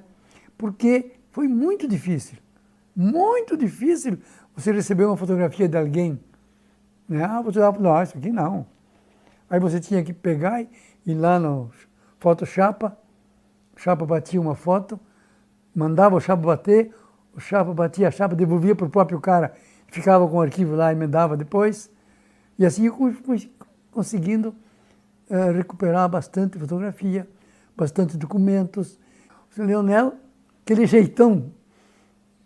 Porque foi muito difícil você receber uma fotografia de alguém, né? Ah, você dá, não, isso aqui não. Aí você tinha que pegar e ir lá no Photoshop, o chapa batia uma foto, mandava o chapa bater, o chapa batia a chapa, devolvia para o próprio cara, ficava com o arquivo lá e me dava depois. E assim eu fui conseguindo recuperar bastante fotografia, bastante documentos. O Sr. Leonel, aquele jeitão,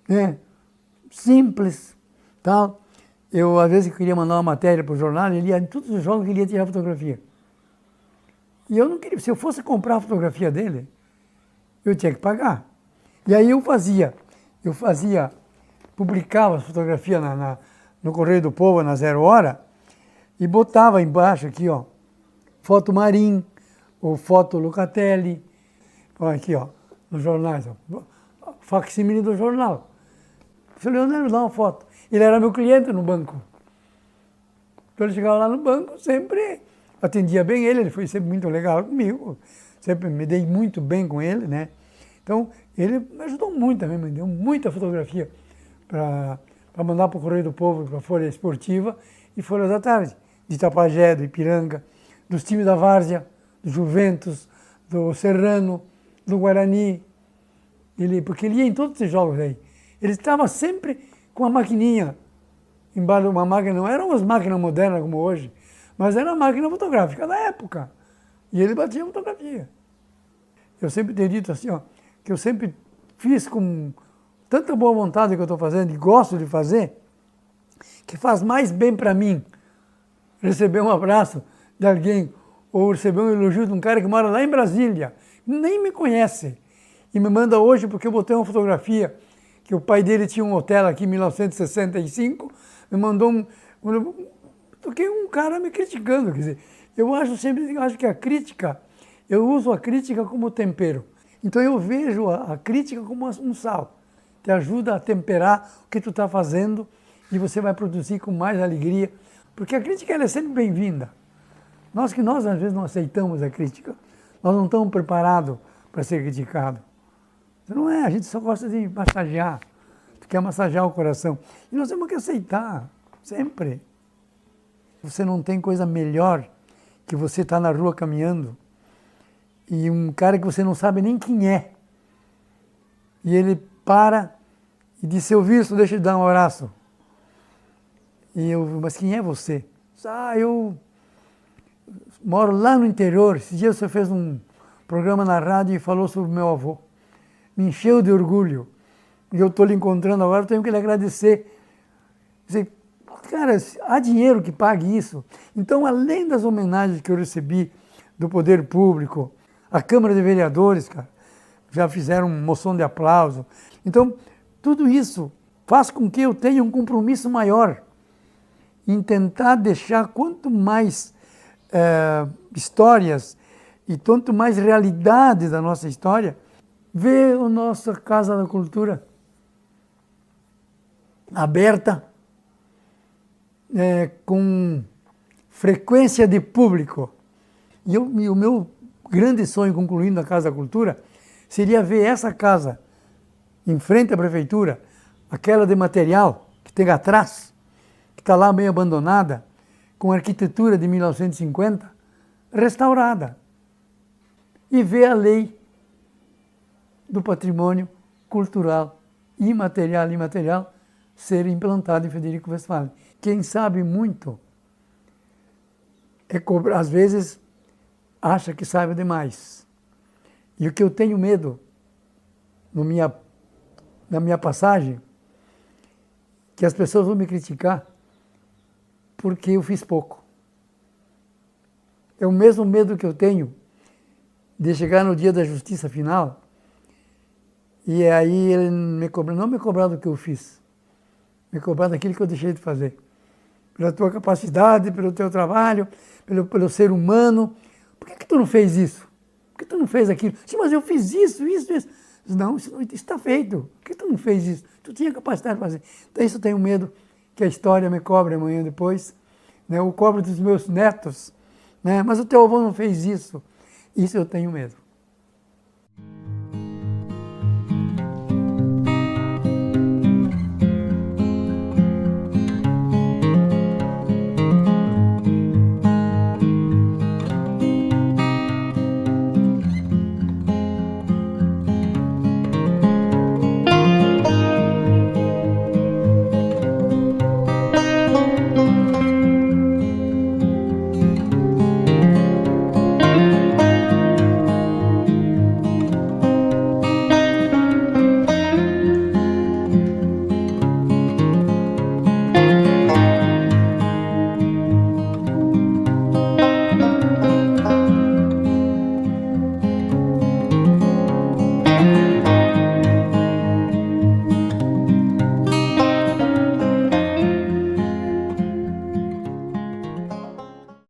né, simples, tal. Eu, às vezes, queria mandar uma matéria para o jornal, ele ia em todos os jogos, ele ia tirar fotografia. E eu não queria, se eu fosse comprar a fotografia dele, eu tinha que pagar. E aí eu publicava as fotografias no Correio do Povo, na 0 Hora, e botava embaixo aqui, ó, foto Marim, ou foto Lucatelli, aqui, ó, nos jornais, ó, facsímile do jornal. O senhor Leonel me dá uma foto. Ele era meu cliente no banco. Então ele chegava lá no banco, sempre atendia bem ele foi sempre muito legal comigo, sempre me dei muito bem com ele, né? Então ele me ajudou muito também, me deu muita fotografia para mandar para o Correio do Povo, para a Folha Esportiva e Folha da Tarde, de Itapajé, do Ipiranga, dos times da Várzea, do Juventus, do Serrano, do Guarani, porque ele ia em todos esses jogos aí. Ele estava sempre com a maquininha, embaixo de uma máquina, não eram as máquinas modernas como hoje, mas era a máquina fotográfica da época. E ele batia fotografia. Eu sempre tenho dito assim, ó, que eu sempre fiz com tanta boa vontade que eu estou fazendo e gosto de fazer, que faz mais bem para mim receber um abraço de alguém ou receber um elogio de um cara que mora lá em Brasília, nem me conhece, e me manda hoje porque eu botei uma fotografia que o pai dele tinha um hotel aqui em 1965, me mandou porque um cara me criticando, quer dizer, eu acho que a crítica, eu uso a crítica como tempero. Então eu vejo a crítica como um sal, te ajuda a temperar o que tu está fazendo e você vai produzir com mais alegria, porque a crítica ela é sempre bem-vinda. Nós às vezes não aceitamos a crítica, nós não estamos preparados para ser criticados. Não é, a gente só gosta de massagear, quer massagear o coração. E nós temos que aceitar, sempre. Você não tem coisa melhor que você estar na rua caminhando e um cara que você não sabe nem quem é. E ele para e diz, seu Wilson, deixa eu te dar um abraço. E eu, mas quem é você? Eu moro lá no interior. Esse dia você fez um programa na rádio e falou sobre o meu avô. Me encheu de orgulho. E eu estou lhe encontrando agora, tenho que lhe agradecer. Dizer, cara, há dinheiro que pague isso. Então, além das homenagens que eu recebi do poder público, a Câmara de Vereadores, cara, já fizeram moção de aplauso. Então, tudo isso faz com que eu tenha um compromisso maior em tentar deixar quanto mais histórias e tanto mais realidade da nossa história, ver a nossa Casa da Cultura aberta, com frequência de público. E o meu grande sonho, concluindo a Casa da Cultura, seria ver essa casa em frente à prefeitura, aquela de material que tem atrás, que está lá meio abandonada, com arquitetura de 1950, restaurada. E ver a lei do patrimônio cultural imaterial e imaterial ser implantada em Frederico Westphalen. Quem sabe muito, às vezes, acha que sabe demais. E o que eu tenho medo na minha passagem, que as pessoas vão me criticar porque eu fiz pouco. É o mesmo medo que eu tenho de chegar no dia da justiça final e aí ele não me cobrar do que eu fiz, me cobrar daquilo que eu deixei de fazer. Pela tua capacidade, pelo teu trabalho, pelo ser humano. Por que tu não fez isso? Por que tu não fez aquilo? Sim, mas eu fiz isso. Não, isso está feito. Por que tu não fez isso? Tu tinha capacidade de fazer. Então isso eu tenho medo que a história me cobre amanhã depois, né? Eu cobro dos meus netos, né? Mas o teu avô não fez isso. Isso eu tenho medo.